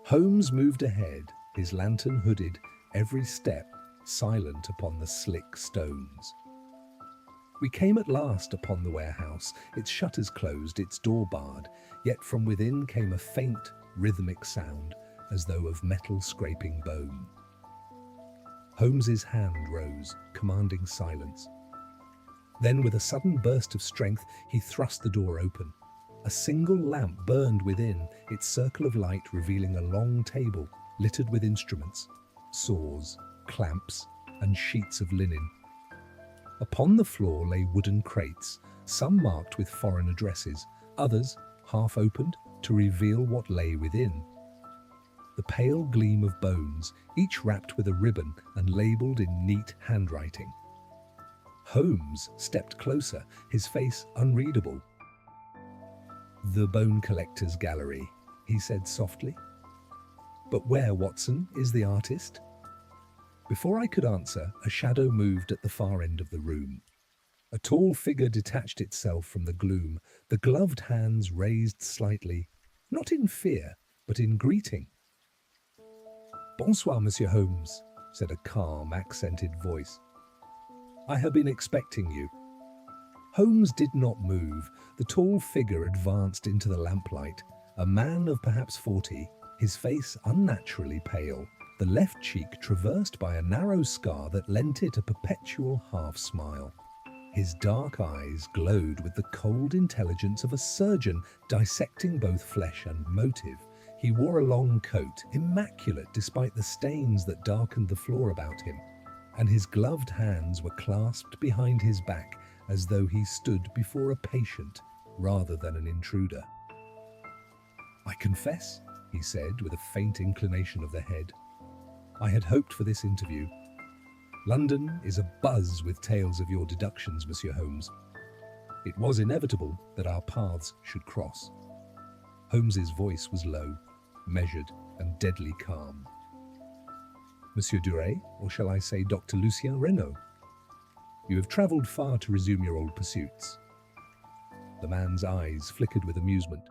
Speaker 2: Holmes moved ahead, his lantern hooded, every step silent upon the slick stones. We came at last upon the warehouse, its shutters closed, its door barred, yet from within came a faint, rhythmic sound, as though of metal scraping bone. Holmes's hand rose, commanding silence. Then, with a sudden burst of strength, he thrust the door open. A single lamp burned within, its circle of light revealing a long table littered with instruments, saws, clamps, and sheets of linen. Upon the floor lay wooden crates, some marked with foreign addresses, others half opened to reveal what lay within. The pale gleam of bones, each wrapped with a ribbon and labelled in neat handwriting. Holmes stepped closer, his face unreadable. "The bone collector's gallery," he said softly. "But where, Watson, is the artist?" Before I could answer, a shadow moved at the far end of the room. A tall figure detached itself from the gloom, the gloved hands raised slightly, not in fear, but in greeting. "Bonsoir, Monsieur Holmes," said a calm, accented voice. "I have been expecting you." Holmes did not move. The tall figure advanced into the lamplight, a man of perhaps 40, his face unnaturally pale, the left cheek traversed by a narrow scar that lent it a perpetual half-smile. His dark eyes glowed with the cold intelligence of a surgeon dissecting both flesh and motive. He wore a long coat, immaculate despite the stains that darkened the floor about him, and his gloved hands were clasped behind his back as though he stood before a patient rather than an intruder. "I confess," he said with a faint inclination of the head, "I had hoped for this interview. London is abuzz with tales of your deductions, Monsieur Holmes. It was inevitable that our paths should cross." Holmes's voice was low, measured, and deadly calm. "Monsieur Duret, or shall I say Dr. Lucien Renaud? You have travelled far to resume your old pursuits." The man's eyes flickered with amusement.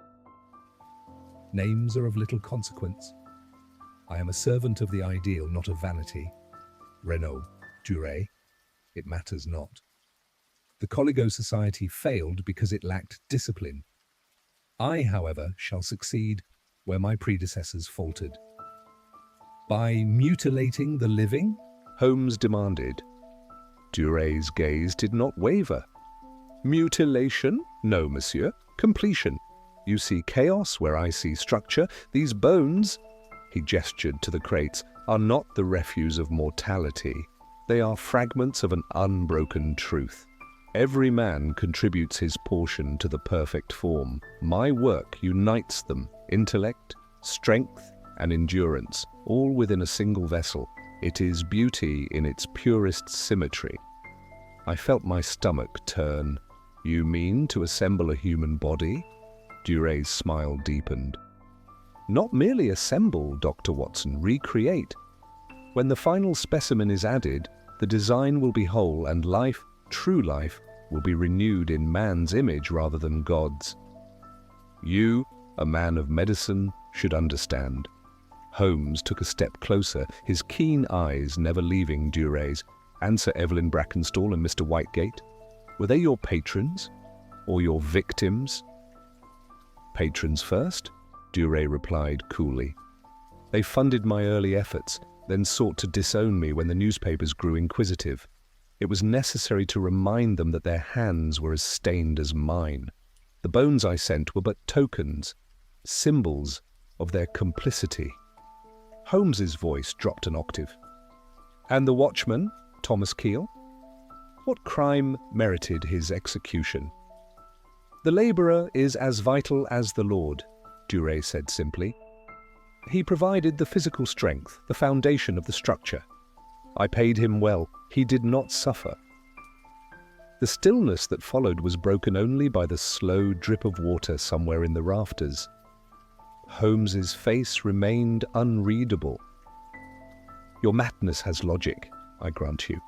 Speaker 2: "Names are of little consequence. I am a servant of the ideal, not of vanity. Renaud, Duret, it matters not." The Coligo Society failed because it lacked discipline. I, however, shall succeed where my predecessors faltered. By mutilating the living?
Speaker 1: Holmes demanded. Duray's gaze did not waver. Mutilation? No, monsieur. Completion. You see chaos where I see structure. These bones, he gestured to the crates, are not the refuse of mortality. They are fragments of an unbroken truth. Every man contributes his portion to the perfect form. My work unites them, intellect, strength, and endurance, all within a single vessel. It is beauty in its purest symmetry. I felt my stomach turn. You mean to assemble a human body? Duray's smile deepened. Not merely assemble, Dr. Watson, recreate. When the final specimen is added, the design will be whole and life, true life, will be renewed in man's image rather than God's. You, a man of medicine, should understand. Holmes took a step closer, his keen eyes never leaving Duray's. And Sir Evelyn Brackenstall and Mr. Whitegate? Were they your patrons? Or your victims? Patrons first, Duray replied coolly. They funded my early efforts, then sought to disown me when the newspapers grew inquisitive. It was necessary to remind them that their hands were as stained as mine. The bones I sent were but tokens, symbols of their complicity. Holmes's voice dropped an octave. And the watchman, Thomas Keel? What crime merited his execution? The labourer is as vital as the Lord, Duray said simply. He provided the physical strength, the foundation of the structure. I paid him well. He did not suffer. The stillness that followed was broken only by the slow drip of water somewhere in the rafters. Holmes's face remained unreadable. Your madness has logic, I grant you,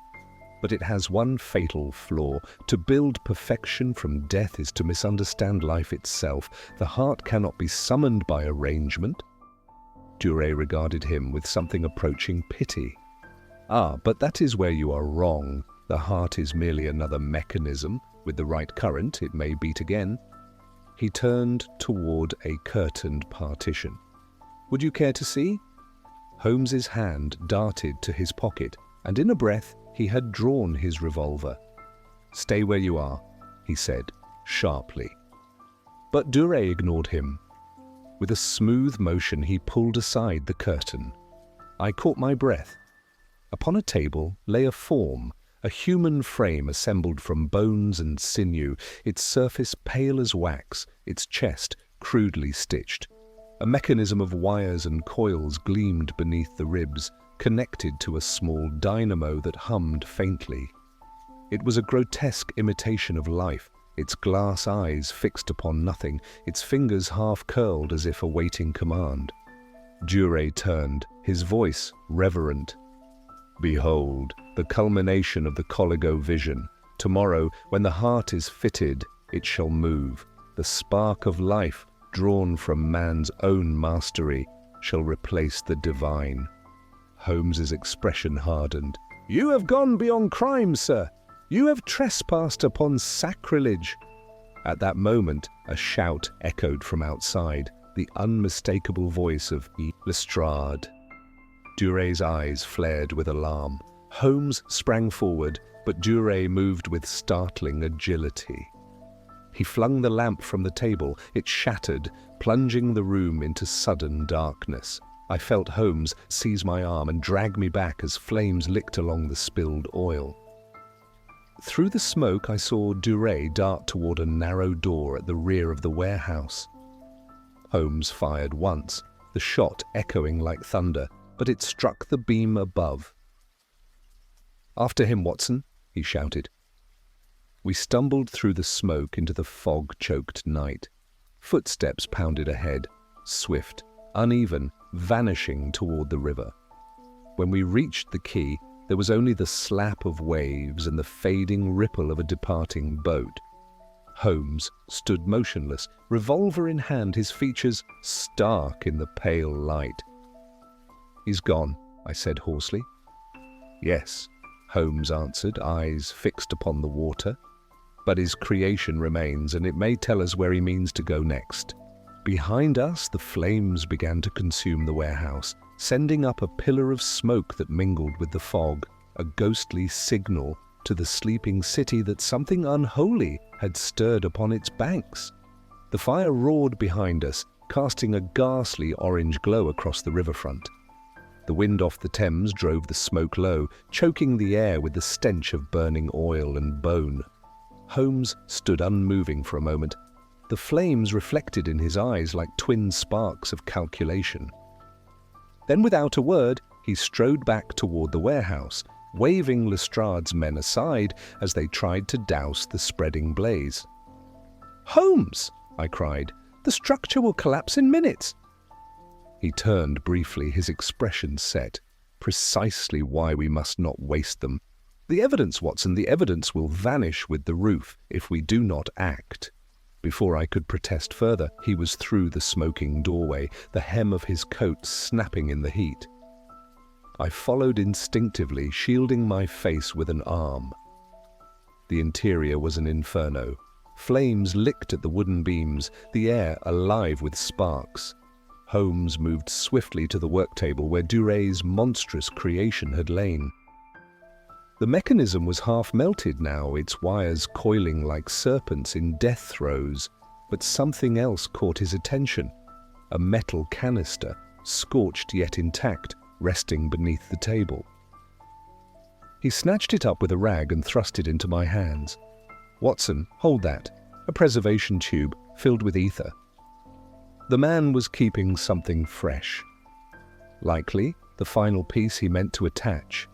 Speaker 1: but it has one fatal flaw. To build perfection from death is to misunderstand life itself. The heart cannot be summoned by arrangement. Duray regarded him with something approaching pity. Ah, but that is where you are wrong. The heart is merely another mechanism. With the right current, it may beat again. He turned toward a curtained partition. Would you care to see? Holmes's hand darted to his pocket, and in a breath he had drawn his revolver. Stay where you are, he said, sharply. But Duray ignored him. With a smooth motion he pulled aside the curtain. I caught my breath. Upon a table lay a form, a human frame assembled from bones and sinew, its surface pale as wax, its chest crudely stitched. A mechanism of wires and coils gleamed beneath the ribs, connected to a small dynamo that hummed faintly. It was a grotesque imitation of life, its glass eyes fixed upon nothing, its fingers half-curled as if awaiting command. Duray turned, his voice reverent. Behold, the culmination of the Coligo vision. Tomorrow, when the heart is fitted, it shall move. The spark of life, drawn from man's own mastery, shall replace the divine. Holmes's expression hardened. You have gone beyond crime, sir. You have trespassed upon sacrilege. At that moment, a shout echoed from outside, the unmistakable voice of Lestrade. Duray's eyes flared with alarm. Holmes sprang forward, but Duray moved with startling agility. He flung the lamp from the table. It shattered, plunging the room into sudden darkness. I felt Holmes seize my arm and drag me back as flames licked along the spilled oil. Through the smoke, I saw Duray dart toward a narrow door at the rear of the warehouse. Holmes fired once, the shot echoing like thunder, but it struck the beam above. After him, Watson, he shouted. We stumbled through the smoke into the fog-choked night. Footsteps pounded ahead, swift, uneven, vanishing toward the river. When we reached the quay, there was only the slap of waves and the fading ripple of a departing boat. Holmes stood motionless, revolver in hand, his features stark in the pale light. He's gone, I said hoarsely. Yes, Holmes answered, eyes fixed upon the water. But his creation remains, and it may tell us where he means to go next. Behind us, the flames began to consume the warehouse, sending up a pillar of smoke that mingled with the fog, a ghostly signal to the sleeping city that something unholy had stirred upon its banks. The fire roared behind us, casting a ghastly orange glow across the riverfront. The wind off the Thames drove the smoke low, choking the air with the stench of burning oil and bone. Holmes stood unmoving for a moment, the flames reflected in his eyes like twin sparks of calculation. Then, without a word, he strode back toward the warehouse, waving Lestrade's men aside as they tried to douse the spreading blaze. "Holmes!" I cried. "The structure will collapse in minutes." He turned briefly, his expression set. "Precisely why we must not waste them. The evidence, Watson, the evidence will vanish with the roof if we do not act." Before I could protest further, he was through the smoking doorway, the hem of his coat snapping in the heat. I followed instinctively, shielding my face with an arm. The interior was an inferno. Flames licked at the wooden beams, the air alive with sparks. Holmes moved swiftly to the work table where Duray's monstrous creation had lain. The mechanism was half melted now, its wires coiling like serpents in death throes, but something else caught his attention. A metal canister, scorched yet intact, resting beneath the table. He snatched it up with a rag and thrust it into my hands. "Watson, hold that. A preservation tube filled with ether." The man was keeping something fresh. Likely the final piece he meant to attach.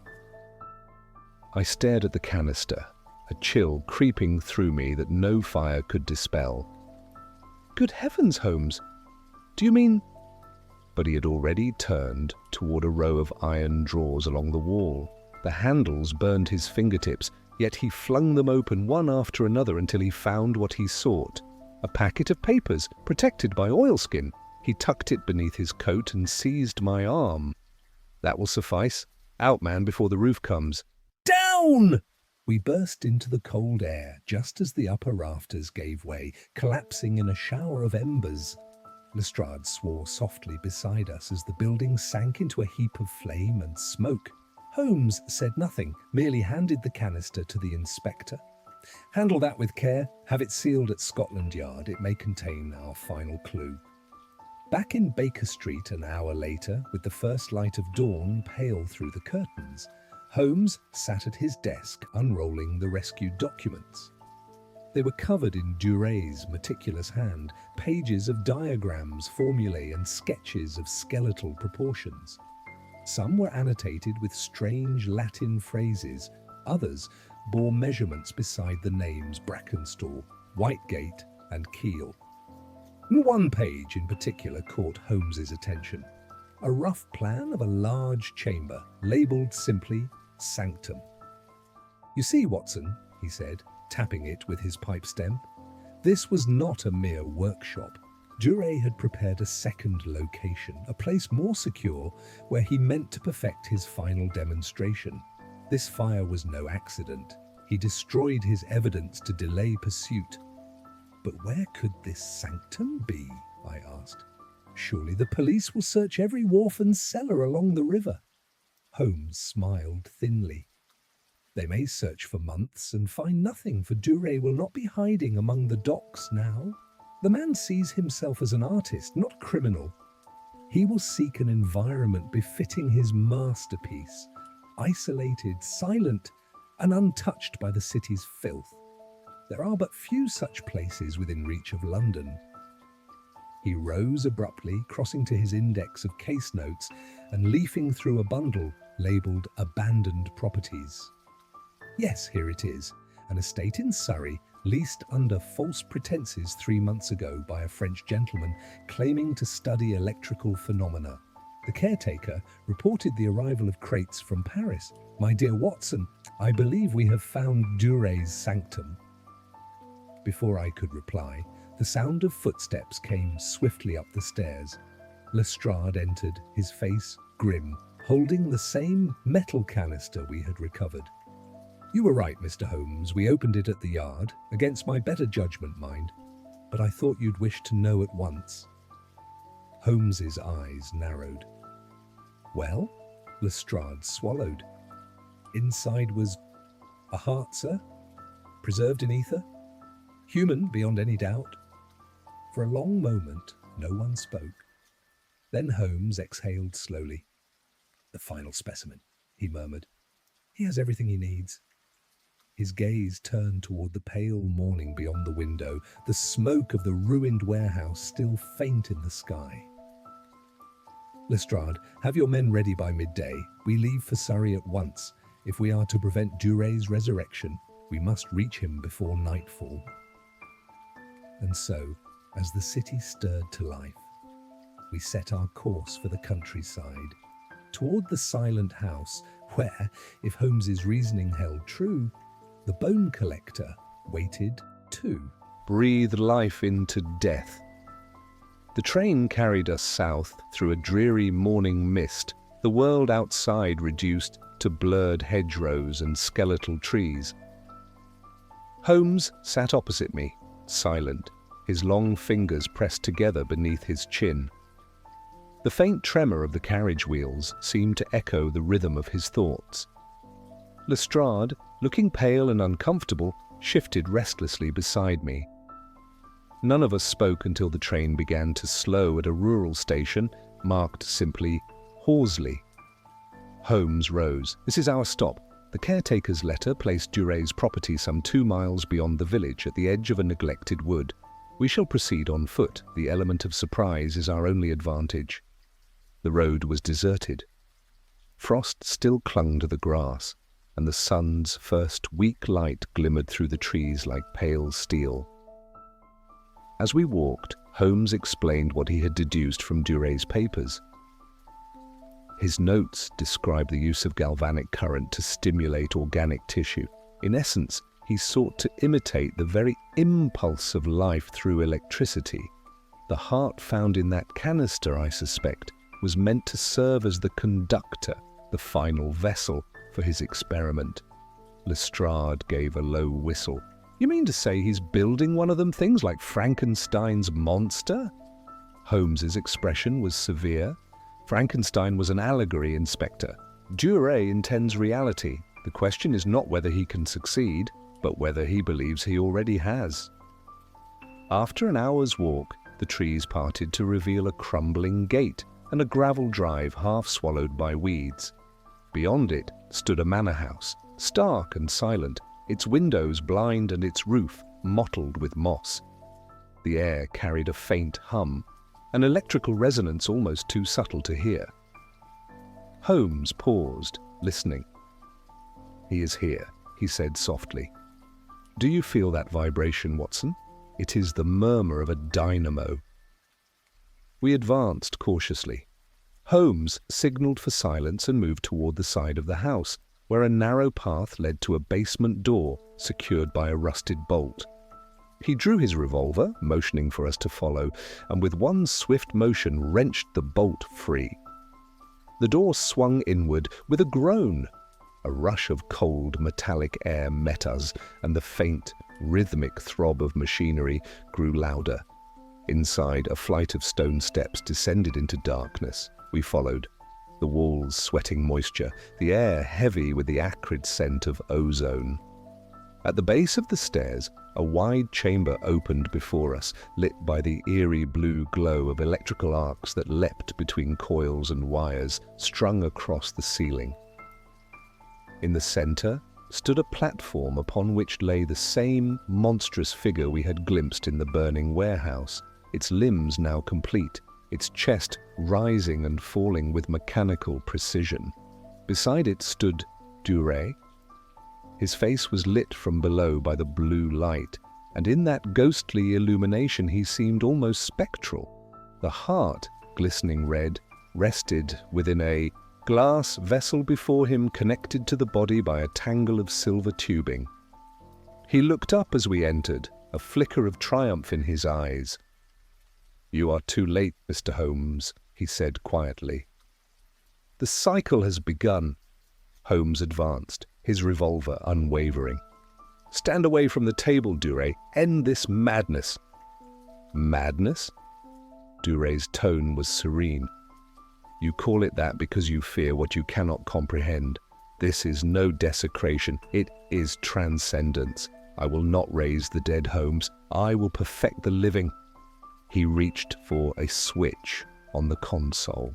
Speaker 1: I stared at the canister, a chill creeping through me that no fire could dispel. "Good heavens, Holmes! Do you mean—" But he had already turned toward a row of iron drawers along the wall. The handles burned his fingertips, yet he flung them open one after another until he found what he sought. A packet of papers, protected by oilskin. He tucked it beneath his coat and seized my arm. "That will suffice. Out, man, before the roof comes."
Speaker 2: "Down!" We burst into the cold air just as the upper rafters gave way, collapsing in a shower of embers. Lestrade swore softly beside us as the building sank into a heap of flame and smoke. Holmes said nothing, merely handed the canister to the inspector. "Handle that with care. Have it sealed at Scotland Yard. It may contain our final clue." Back in Baker Street an hour later, with the first light of dawn pale through the curtains, Holmes sat at his desk, unrolling the rescued documents. They were covered in Duray's meticulous hand, pages of diagrams, formulae, and sketches of skeletal proportions. Some were annotated with strange Latin phrases, others bore measurements beside the names Brackenstall, Whitegate, and Keel. One page in particular caught Holmes's attention. A rough plan of a large chamber, labelled simply Sanctum. "You see, Watson," he said, tapping it with his pipe stem, "this was not a mere workshop. Duray had prepared a second location, a place more secure, where he meant to perfect his final demonstration. This fire was no accident. He destroyed his evidence to delay pursuit." "But where could this sanctum be?" I asked. "Surely the police will search every wharf and cellar along the river." Holmes smiled thinly. "They may search for months and find nothing, for Duray will not be hiding among the docks now. The man sees himself as an artist, not criminal. He will seek an environment befitting his masterpiece, isolated, silent, and untouched by the city's filth. There are but few such places within reach of London." He rose abruptly, crossing to his index of case notes and leafing through a bundle labelled Abandoned Properties. "Yes, here it is. An estate in Surrey, leased under false pretenses 3 months ago by a French gentleman claiming to study electrical phenomena. The caretaker reported the arrival of crates from Paris. My dear Watson, I believe we have found Duray's sanctum." Before I could reply, the sound of footsteps came swiftly up the stairs. Lestrade entered, his face grim, holding the same metal canister we had recovered. You were right, Mr. Holmes. We opened it at the yard, against my better judgment, mind, but I thought you'd wish to know at once. Holmes's eyes narrowed. Well? Lestrade swallowed. Inside was a heart, sir? Preserved in ether? Human beyond any doubt? For a long moment, no one spoke. Then Holmes exhaled slowly. The final specimen, he murmured. He has everything he needs. His gaze turned toward the pale morning beyond the window, the smoke of the ruined warehouse still faint in the sky. Lestrade, have your men ready by midday. We leave for Surrey at once. If we are to prevent Duret's resurrection, we must reach him before nightfall. And so, as the city stirred to life, we set our course for the countryside, toward the silent house where, if Holmes's reasoning held true, the bone collector waited too.
Speaker 1: Breathe life into death. The train carried us south through a dreary morning mist, the world outside reduced to blurred hedgerows and skeletal trees. Holmes sat opposite me, silent, his long fingers pressed together beneath his chin. The faint tremor of the carriage wheels seemed to echo the rhythm of his thoughts. Lestrade, looking pale and uncomfortable, shifted restlessly beside me. None of us spoke until the train began to slow at a rural station marked simply Horsley. Holmes rose. This is our stop. The caretaker's letter placed Duret's property some 2 miles beyond the village at the edge of a neglected wood. We shall proceed on foot. The element of surprise is our only advantage. The road was deserted. Frost still clung to the grass, and the sun's first weak light glimmered through the trees like pale steel. As we walked, Holmes explained what he had deduced from Duret's papers. His notes described the use of galvanic current to stimulate organic tissue. In essence, he sought to imitate the very impulse of life through electricity. The heart found in that canister, I suspect, was meant to serve as the conductor, the final vessel for his experiment. Lestrade gave a low whistle. You mean to say he's building one of them things like Frankenstein's monster? Holmes's expression was severe. Frankenstein was an allegory, Inspector. Duret intends reality. The question is not whether he can succeed, but whether he believes he already has. After an hour's walk, the trees parted to reveal a crumbling gate and a gravel drive half swallowed by weeds. Beyond it stood a manor house, stark and silent, its windows blind and its roof mottled with moss. The air carried a faint hum, an electrical resonance almost too subtle to hear. Holmes paused, listening. He is here, he said softly. Do you feel that vibration, Watson? It is the murmur of a dynamo. We advanced cautiously. Holmes signaled for silence and moved toward the side of the house, where a narrow path led to a basement door secured by a rusted bolt. He drew his revolver, motioning for us to follow, and with one swift motion wrenched the bolt free. The door swung inward with a groan. A rush of cold, metallic air met us, and the faint, rhythmic throb of machinery grew louder. Inside, a flight of stone steps descended into darkness. We followed, the walls sweating moisture, the air heavy with the acrid scent of ozone. At the base of the stairs, a wide chamber opened before us, lit by the eerie blue glow of electrical arcs that leapt between coils and wires strung across the ceiling. In the center stood a platform upon which lay the same monstrous figure we had glimpsed in the burning warehouse, its limbs now complete, its chest rising and falling with mechanical precision. Beside it stood Duret. His face was lit from below by the blue light, and in that ghostly illumination he seemed almost spectral. The heart, glistening red, rested within a glass vessel before him, connected to the body by a tangle of silver tubing. He looked up as we entered, a flicker of triumph in his eyes. "You are too late, Mr. Holmes," he said quietly. "The cycle has begun." Holmes advanced. his revolver unwavering. "Stand away from the table, Dure. End this madness." "Madness?" Dure's tone was serene. "You call it that because you fear what you cannot comprehend. This is no desecration. It is transcendence. I will not raise the dead, Holmes. I will perfect the living." He reached for a switch on the console.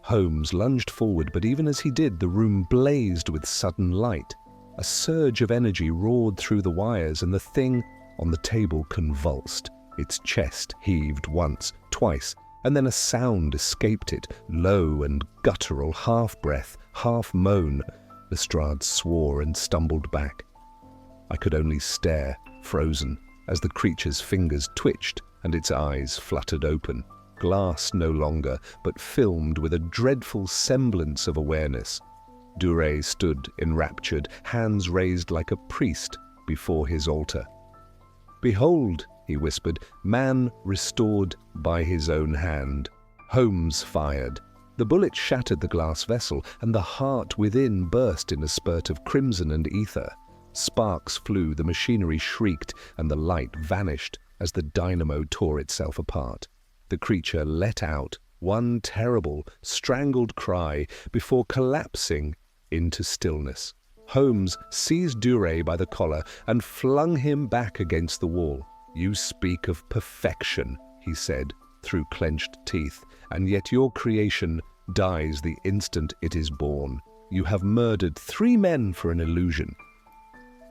Speaker 1: Holmes lunged forward, but even as he did, the room blazed with sudden light. A surge of energy roared through the wires, and the thing on the table convulsed. Its chest heaved once, twice, and then a sound escaped it, low and guttural, half breath, half moan. Lestrade swore and stumbled back. I could only stare, frozen, as the creature's fingers twitched and its eyes fluttered open. Glass no longer, but filmed with a dreadful semblance of awareness. Dure stood enraptured, hands raised like a priest before his altar. "Behold," he whispered, "man restored by his own hand." Holmes fired. The bullet shattered the glass vessel, and the heart within burst in a spurt of crimson and ether. Sparks flew, the machinery shrieked, and the light vanished as the dynamo tore itself apart. The creature let out one terrible, strangled cry before collapsing into stillness. Holmes seized Dure by the collar and flung him back against the wall. "You speak of perfection," he said through clenched teeth, "and yet your creation dies the instant it is born. You have murdered 3 men for an illusion."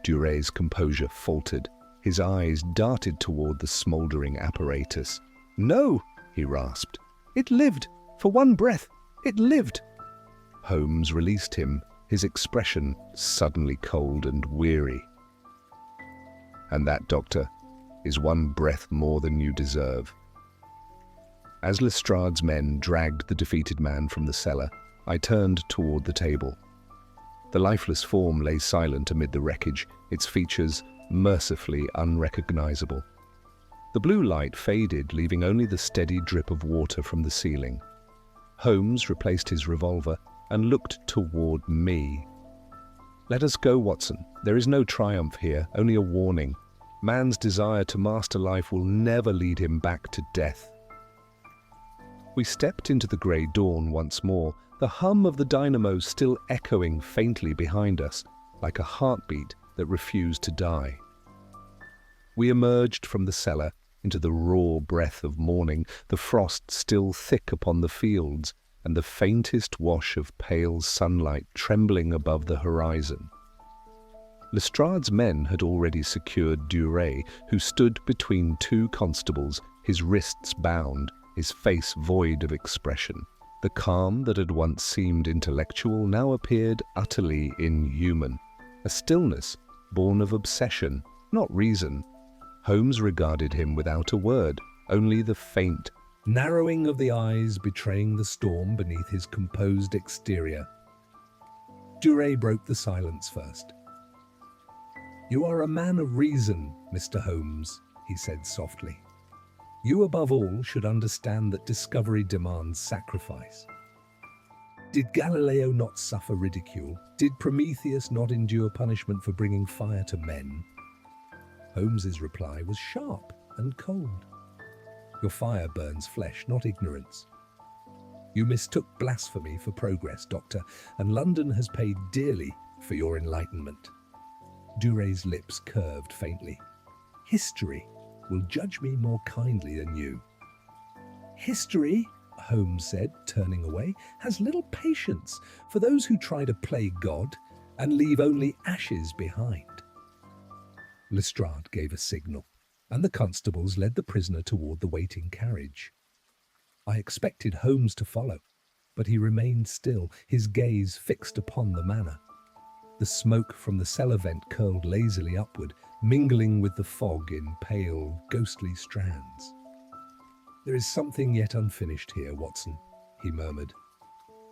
Speaker 1: Dure's composure faltered. His eyes darted toward the smouldering apparatus. "No," he rasped. "It lived. For one breath, it lived." Holmes released him, his expression suddenly cold and weary. "And that, Doctor, is one breath more than you deserve." As Lestrade's men dragged the defeated man from the cellar, I turned toward the table. The lifeless form lay silent amid the wreckage, its features mercifully unrecognizable. The blue light faded, leaving only the steady drip of water from the ceiling. Holmes replaced his revolver and looked toward me. "Let us go, Watson. There is no triumph here, only a warning. Man's desire to master life will never lead him back to death." We stepped into the grey dawn once more, the hum of the dynamo still echoing faintly behind us, like a heartbeat that refused to die. We emerged from the cellar into the raw breath of morning, the frost still thick upon the fields, and the faintest wash of pale sunlight trembling above the horizon. Lestrade's men had already secured Dure, who stood between 2 constables, his wrists bound, his face void of expression. The calm that had once seemed intellectual now appeared utterly inhuman. A stillness born of obsession, not reason. Holmes regarded him without a word, only the faint narrowing of the eyes betraying the storm beneath his composed exterior. Dure broke the silence first. "You are a man of reason, Mr. Holmes," he said softly. "You above all should understand that discovery demands sacrifice. Did Galileo not suffer ridicule? Did Prometheus not endure punishment for bringing fire to men?" Holmes's reply was sharp and cold. "Your fire burns flesh, not ignorance. You mistook blasphemy for progress, Doctor, and London has paid dearly for your enlightenment." Dure's lips curved faintly. "History will judge me more kindly than you." "History," Holmes said, turning away, "has little patience for those who try to play God and leave only ashes behind." Lestrade gave a signal, and the constables led the prisoner toward the waiting carriage. I expected Holmes to follow, but he remained still, his gaze fixed upon the manor. The smoke from the cellar vent curled lazily upward, mingling with the fog in pale, ghostly strands. "There is something yet unfinished here, Watson," he murmured.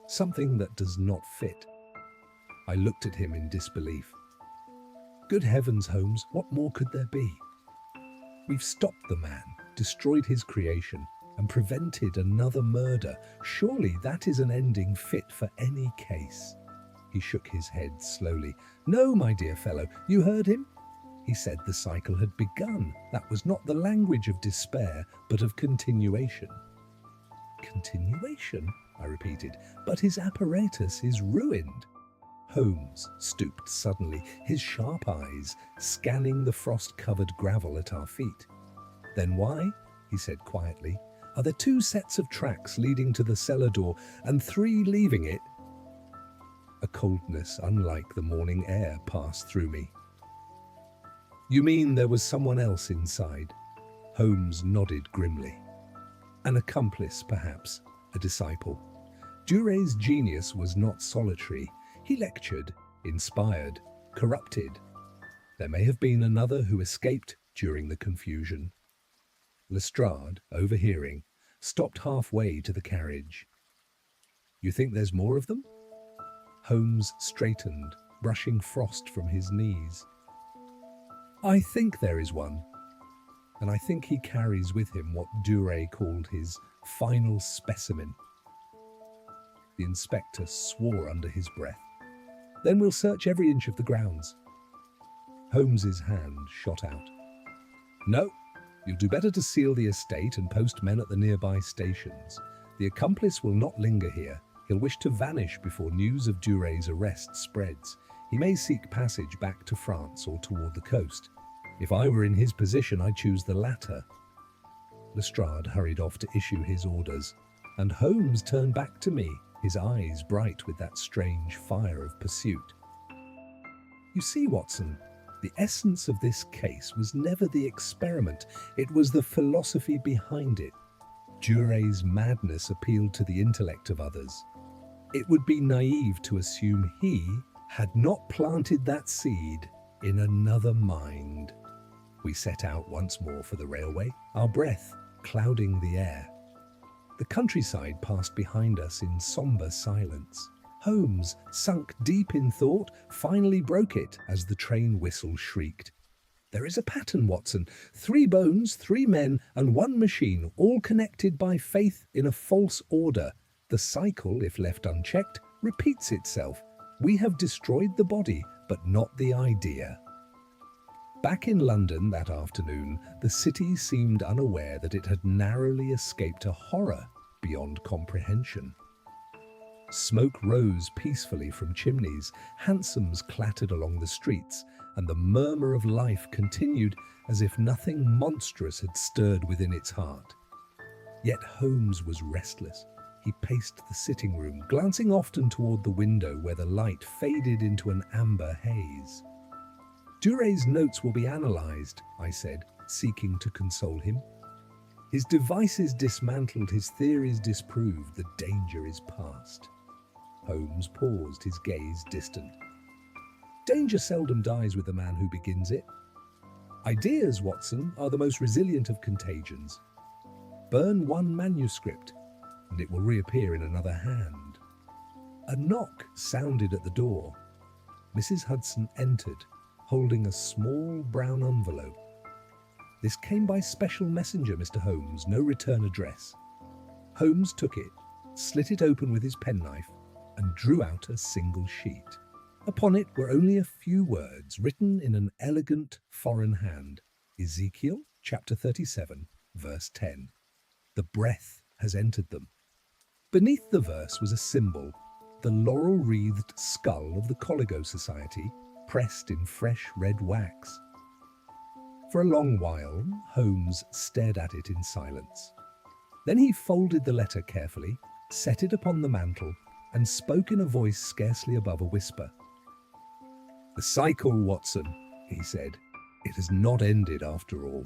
Speaker 1: "Something that does not fit." I looked at him in disbelief. "Good heavens, Holmes, what more could there be? We've stopped the man, destroyed his creation, and prevented another murder. Surely that is an ending fit for any case."
Speaker 2: He shook his head slowly. No, my dear fellow, you heard him? He said the cycle had begun. That was not the language of despair, but of continuation. Continuation? I repeated. But his apparatus is ruined. Holmes stooped suddenly, his sharp eyes scanning the frost-covered gravel at our feet. Then why? He said quietly. Are there 2 sets of tracks leading to the cellar door and 3 leaving it? A coldness unlike the morning air passed through me. You mean there was someone else inside? Holmes nodded grimly. An accomplice, perhaps, a disciple. Duré's genius was not solitary. He lectured, inspired, corrupted. There may have been another who escaped during the confusion. Lestrade, overhearing, stopped halfway to the carriage. You think there's more of them? Holmes straightened, brushing frost from his knees. I think there is one, and I think he carries with him what Duré called his final specimen. The inspector swore under his breath. Then we'll search every inch of the grounds. Holmes's hand shot out. No, you'll do better to seal the estate and post men at the nearby stations. The accomplice will not linger here. He'll wish to vanish before news of Duré's arrest spreads. He may seek passage back to France or toward the coast. If I were in his position, I'd choose the latter. Lestrade hurried off to issue his orders, and Holmes turned back to me, his eyes bright with that strange fire of pursuit. You see, Watson, the essence of this case was never the experiment, it was the philosophy behind it. Duré's madness appealed to the intellect of others. It would be naive to assume he had not planted that seed in another mind. We set out once more for the railway, our breath clouding the air. The countryside passed behind us in sombre silence. Holmes, sunk deep in thought, finally broke it as the train whistle shrieked. There is a pattern, Watson. 3 bones, 3 men, and 1 machine, all connected by faith in a false order. The cycle, if left unchecked, repeats itself. We have destroyed the body, but not the idea. Back in London that afternoon, the city seemed unaware that it had narrowly escaped a horror beyond comprehension. Smoke rose peacefully from chimneys, hansoms clattered along the streets, and the murmur of life continued as if nothing monstrous had stirred within its heart. Yet Holmes was restless. He paced the sitting room, glancing often toward the window where the light faded into an amber haze. Duré's notes will be analysed, I said, seeking to console him. His devices dismantled, his theories disproved, the danger is past. Holmes paused, his gaze distant. Danger seldom dies with the man who begins it. Ideas, Watson, are the most resilient of contagions. Burn one manuscript, and it will reappear in another hand. A knock sounded at the door. Mrs. Hudson entered, holding a small brown envelope. This came by special messenger, Mr. Holmes, no return address. Holmes took it, slit it open with his penknife, and drew out a single sheet. Upon it were only a few words, written in an elegant foreign hand. Ezekiel, chapter 37, verse 10. The breath has entered them. Beneath the verse was a symbol, the laurel-wreathed skull of the Coligo Society, pressed in fresh red wax. For a long while, Holmes stared at it in silence. Then he folded the letter carefully, set it upon the mantel, and spoke in a voice scarcely above a whisper. "The cycle, Watson," he said. "It has not ended after all."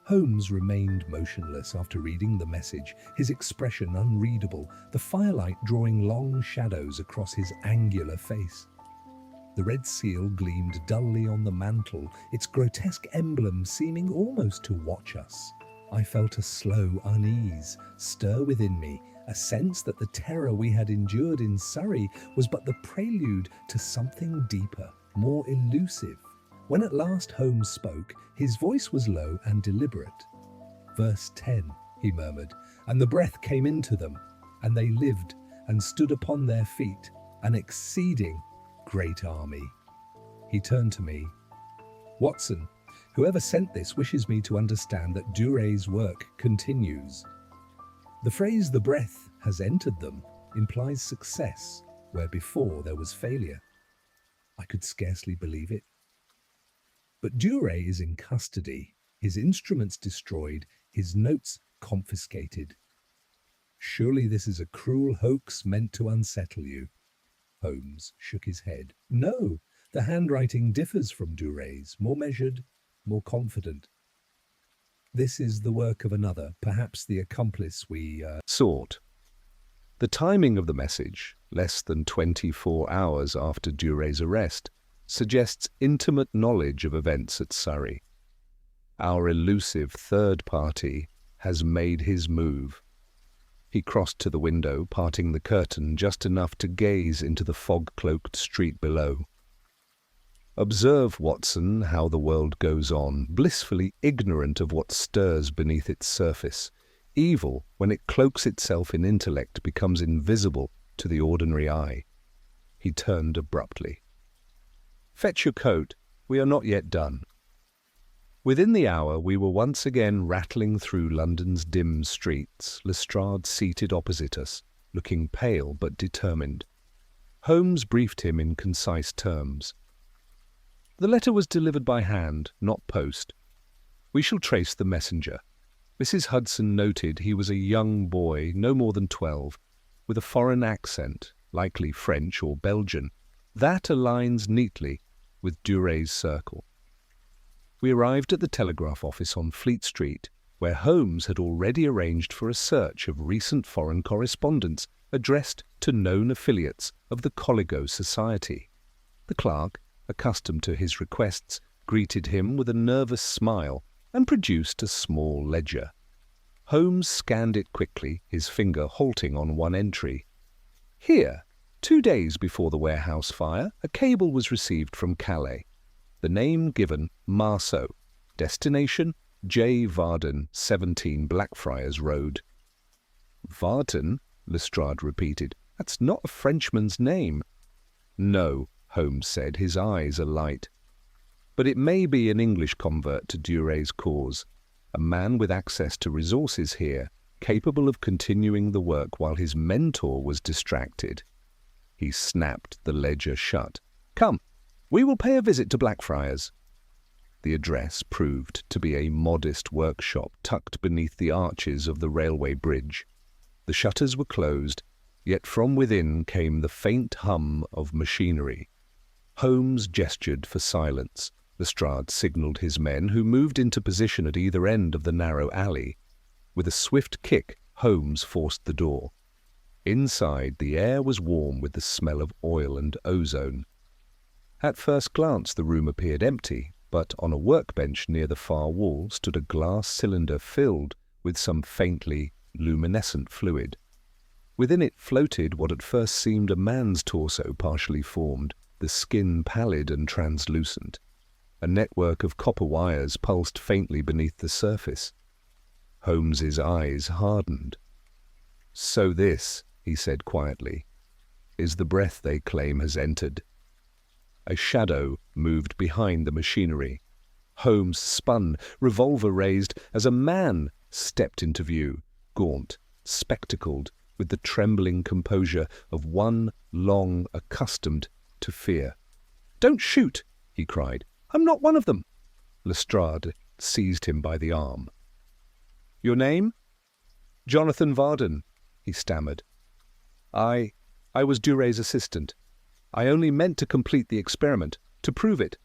Speaker 2: Holmes remained motionless after reading the message, his expression unreadable, the firelight drawing long shadows across his angular face. The red seal gleamed dully on the mantel, its grotesque emblem seeming almost to watch us. I felt a slow unease stir within me, a sense that the terror we had endured in Surrey was but the prelude to something deeper, more elusive. When at last Holmes spoke, his voice was low and deliberate. "Verse 10, he murmured, "and the breath came into them, and they lived and stood upon their feet, An exceeding great army. He turned to me. Watson, whoever sent this wishes me to understand that Duret's work continues. The phrase "the breath has entered them" implies success, where before there was failure. I could scarcely believe it. But Duret is in custody, his instruments destroyed, his notes confiscated. Surely this is a cruel hoax meant to unsettle you. Holmes shook his head. No, the handwriting differs from Duret's, more measured, more confident. This is the work of another, perhaps the accomplice we
Speaker 1: sought. The timing of the message, less than 24 hours after Duret's arrest, suggests intimate knowledge of events at Surrey. Our elusive third party has made his move. He crossed to the window, parting the curtain just enough to gaze into the fog-cloaked street below. Observe, Watson, how the world goes on, blissfully ignorant of what stirs beneath its surface. Evil, when it cloaks itself in intellect, becomes invisible to the ordinary eye. He turned abruptly. Fetch your coat. We are not yet done. Within the hour we were once again rattling through London's dim streets, Lestrade seated opposite us, looking pale but determined. Holmes briefed him in concise terms. The letter was delivered by hand, not post. We shall trace the messenger. Mrs. Hudson noted he was a young boy, no more than 12, with a foreign accent, likely French or Belgian. That aligns neatly with Duret's circle. We arrived at the telegraph office on Fleet Street, where Holmes had already arranged for a search of recent foreign correspondence addressed to known affiliates of the Colligo Society. The clerk, accustomed to his requests, greeted him with a nervous smile and produced a small ledger. Holmes scanned it quickly, his finger halting on one entry. Here, 2 days before the warehouse fire, a cable was received from Calais. The name given, Marceau. Destination, J. Varden, 17 Blackfriars Road. Varden? Lestrade repeated. That's not a Frenchman's name. No, Holmes said, his eyes alight. But it may be an English convert to Duret's cause, a man with access to resources here, capable of continuing the work while his mentor was distracted. He snapped the ledger shut. Come, we will pay a visit to Blackfriars. The address proved to be a modest workshop tucked beneath the arches of the railway bridge. The shutters were closed, yet from within came the faint hum of machinery. Holmes gestured for silence. Lestrade signalled his men, who moved into position at either end of the narrow alley. With a swift kick, Holmes forced the door. Inside, the air was warm with the smell of oil and ozone. At first glance, the room appeared empty, but on a workbench near the far wall stood a glass cylinder filled with some faintly luminescent fluid. Within it floated what at first seemed a man's torso partially formed, the skin pallid and translucent. A network of copper wires pulsed faintly beneath the surface. Holmes's eyes hardened. So this, he said quietly, is the breath they claim has entered. A shadow moved behind the machinery. Holmes spun, revolver raised, as a man stepped into view, gaunt, spectacled, with the trembling composure of one long accustomed to fear. "Don't shoot!" he cried. "I'm not one of them." Lestrade seized him by the arm. "Your name?" "Jonathan Varden," he stammered. I was Duret's assistant. I only meant to complete the experiment, to prove it.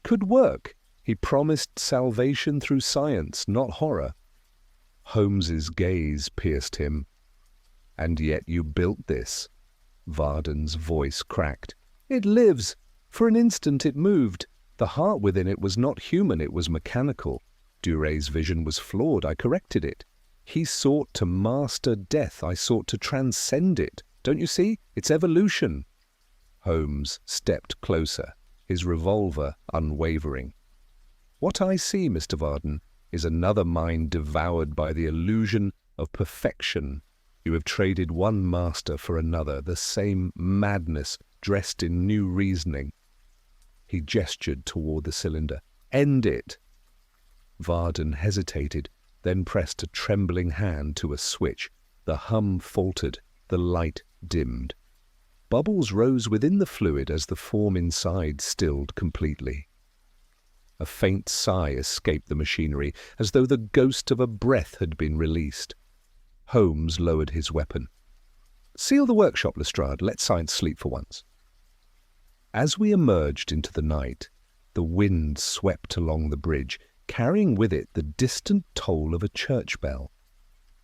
Speaker 1: Could work. He promised salvation through science, not horror. Holmes's gaze pierced him. "And yet you built this." Varden's voice cracked. "It lives. For an instant it moved. The heart within it was not human, it was mechanical. Duret's vision was flawed, I corrected it. He sought to master death, I sought to transcend it. Don't you see? It's evolution." Holmes stepped closer, his revolver unwavering. "What I see, Mr. Varden, is another mind devoured by the illusion of perfection. You have traded one master for another, the same madness dressed in new reasoning. He gestured toward the cylinder. End it! Varden hesitated, then pressed a trembling hand to a switch. The hum faltered, the light dimmed. Bubbles rose within the fluid as the form inside stilled completely. A faint sigh escaped the machinery, as though the ghost of a breath had been released. Holmes lowered his weapon. "Seal the workshop, Lestrade. Let science sleep for once." As we emerged into the night, the wind swept along the bridge, carrying with it the distant toll of a church bell.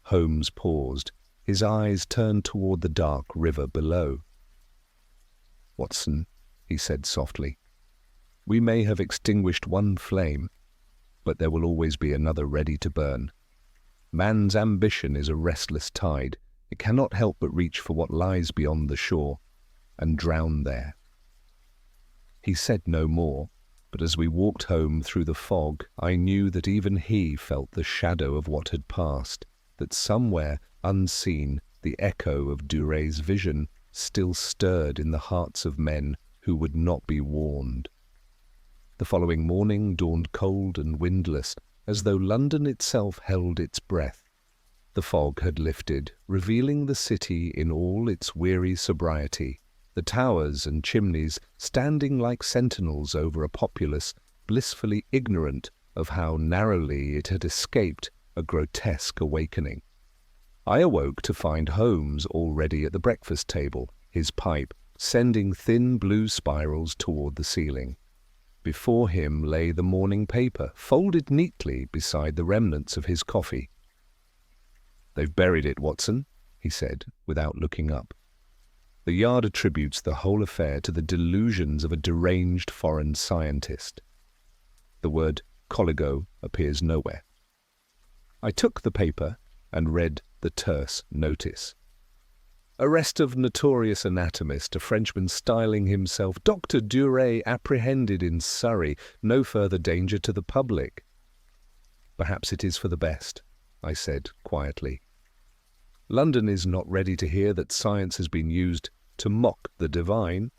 Speaker 1: Holmes paused, his eyes turned toward the dark river below. "Watson," he said softly, "we may have extinguished one flame, but there will always be another ready to burn. Man's ambition is a restless tide. It cannot help but reach for what lies beyond the shore, and drown there." He said no more, but as we walked home through the fog, I knew that even he felt the shadow of what had passed, that somewhere, unseen, the echo of Duray's vision still stirred in the hearts of men who would not be warned. The following morning dawned cold and windless, as though London itself held its breath. The fog had lifted, revealing the city in all its weary sobriety, the towers and chimneys standing like sentinels over a populace blissfully ignorant of how narrowly it had escaped a grotesque awakening. I awoke to find Holmes already at the breakfast table, his pipe sending thin blue spirals toward the ceiling. Before him lay the morning paper, folded neatly beside the remnants of his coffee. "They've buried it, Watson," he said, without looking up. "The Yard attributes the whole affair to the delusions of a deranged foreign scientist. The word coligo appears nowhere." I took the paper and read the terse notice. "Arrest of notorious anatomist, a Frenchman styling himself Dr. Duray, apprehended in Surrey. No further danger to the public." "Perhaps it is for the best," I said quietly. "London is not ready to hear that science has been used to mock the divine."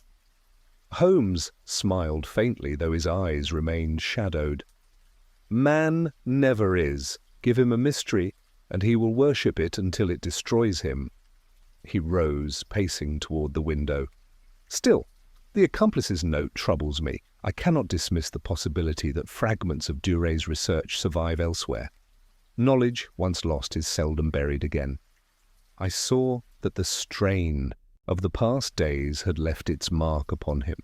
Speaker 1: Holmes smiled faintly, though his eyes remained shadowed. "Man never is. Give him a mystery, and he will worship it until it destroys him." He rose, pacing toward the window. "Still, the accomplice's note troubles me. I cannot dismiss the possibility that fragments of Duray's research survive elsewhere. Knowledge, once lost, is seldom buried again." I saw that the strain of the past days had left its mark upon him.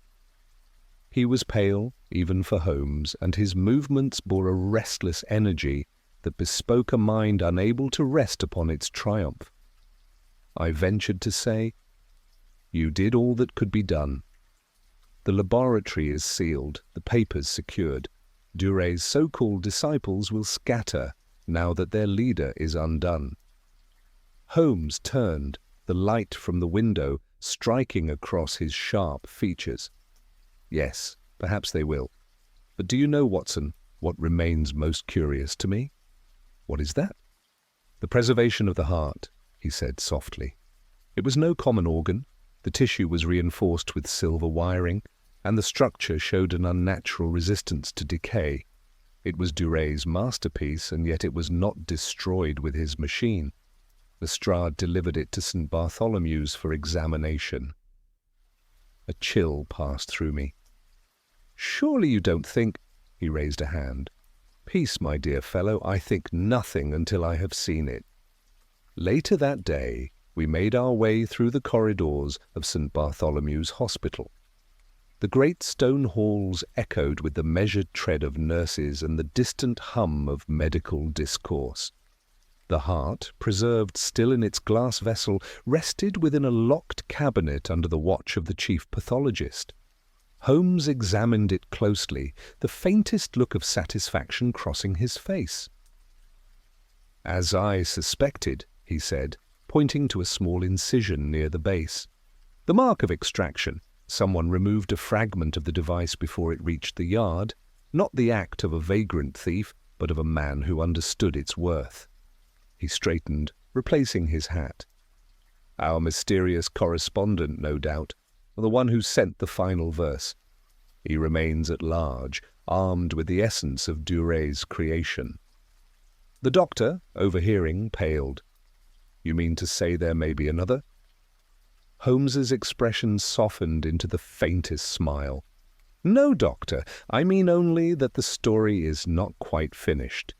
Speaker 1: He was pale, even for Holmes, and his movements bore a restless energy that bespoke a mind unable to rest upon its triumph. I ventured to say, "You did all that could be done. The laboratory is sealed, the papers secured. Duray's so-called disciples will scatter now that their leader is undone." Holmes turned, the light from the window striking across his sharp features. "Yes, perhaps they will. But do you know, Watson, what remains most curious to me?" "What is that?" "The preservation of the heart," he said softly. "It was no common organ. The tissue was reinforced with silver wiring, and the structure showed an unnatural resistance to decay. It was Duray's masterpiece, and yet it was not destroyed with his machine. Lestrade delivered it to St. Bartholomew's for examination." A chill passed through me. "Surely you don't think—" He raised a hand. "Peace, my dear fellow. I think nothing until I have seen it." Later that day, we made our way through the corridors of St. Bartholomew's Hospital. The great stone halls echoed with the measured tread of nurses and the distant hum of medical discourse. The heart, preserved still in its glass vessel, rested within a locked cabinet under the watch of the chief pathologist. Holmes examined it closely, the faintest look of satisfaction crossing his face. "As I suspected," he said, pointing to a small incision near the base. "The mark of extraction. Someone removed a fragment of the device before it reached the Yard, not the act of a vagrant thief, but of a man who understood its worth." He straightened, replacing his hat. Our mysterious correspondent, no doubt, or the one who sent the final verse. He remains at large, armed with the essence of Duray's creation. The doctor, overhearing, paled. You mean to say there may be another? Holmes's expression softened into the faintest smile. No, Doctor, I mean only that the story is not quite finished.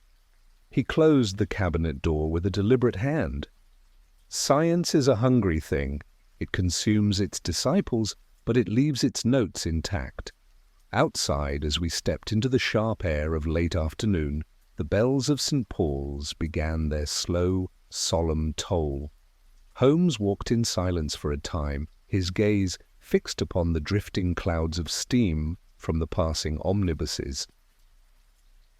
Speaker 1: He closed the cabinet door with a deliberate hand. Science is a hungry thing. It consumes its disciples, but it leaves its notes intact. Outside, as we stepped into the sharp air of late afternoon, the bells of St. Paul's began their slow, solemn toll. Holmes walked in silence for a time, his gaze fixed upon the drifting clouds of steam from the passing omnibuses.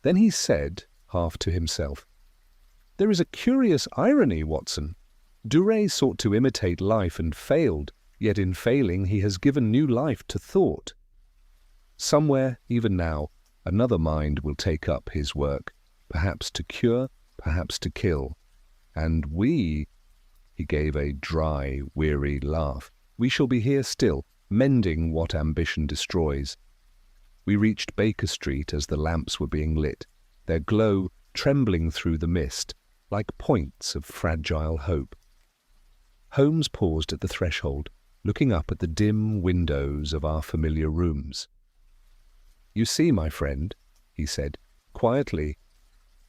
Speaker 1: Then he said, half to himself, "There is a curious irony, Watson. Duray sought to imitate life and failed, yet in failing he has given new life to thought. Somewhere, even now, another mind will take up his work, perhaps to cure, perhaps to kill. And we," he gave a dry, weary laugh, "we shall be here still, mending what ambition destroys." We reached Baker Street as the lamps were being lit, their glow trembling through the mist, like points of fragile hope. Holmes paused at the threshold, looking up at the dim windows of our familiar rooms. "You see, my friend," he said, quietly,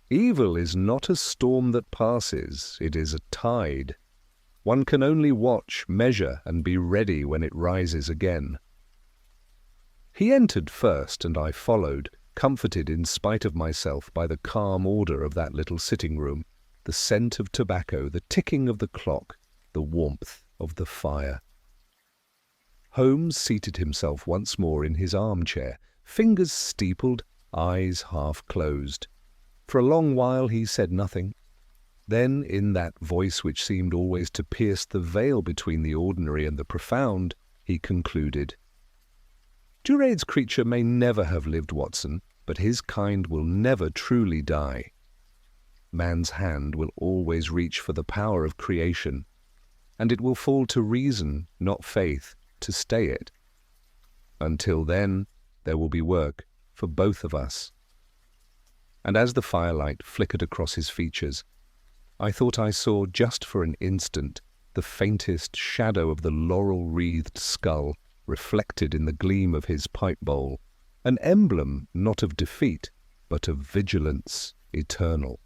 Speaker 1: "evil is not a storm that passes, it is a tide. One can only watch, measure, and be ready when it rises again." He entered first, and I followed, comforted in spite of myself by the calm order of that little sitting-room, the scent of tobacco, the ticking of the clock, the warmth of the fire. Holmes seated himself once more in his armchair, fingers steepled, eyes half closed. For a long while he said nothing. Then, in that voice which seemed always to pierce the veil between the ordinary and the profound, he concluded, "Duray's creature may never have lived, Watson, but his kind will never truly die. Man's hand will always reach for the power of creation, and it will fall to reason, not faith, to stay it. Until then, there will be work for both of us." And as the firelight flickered across his features, I thought I saw just for an instant the faintest shadow of the laurel-wreathed skull reflected in the gleam of his pipe bowl, an emblem not of defeat, but of vigilance eternal.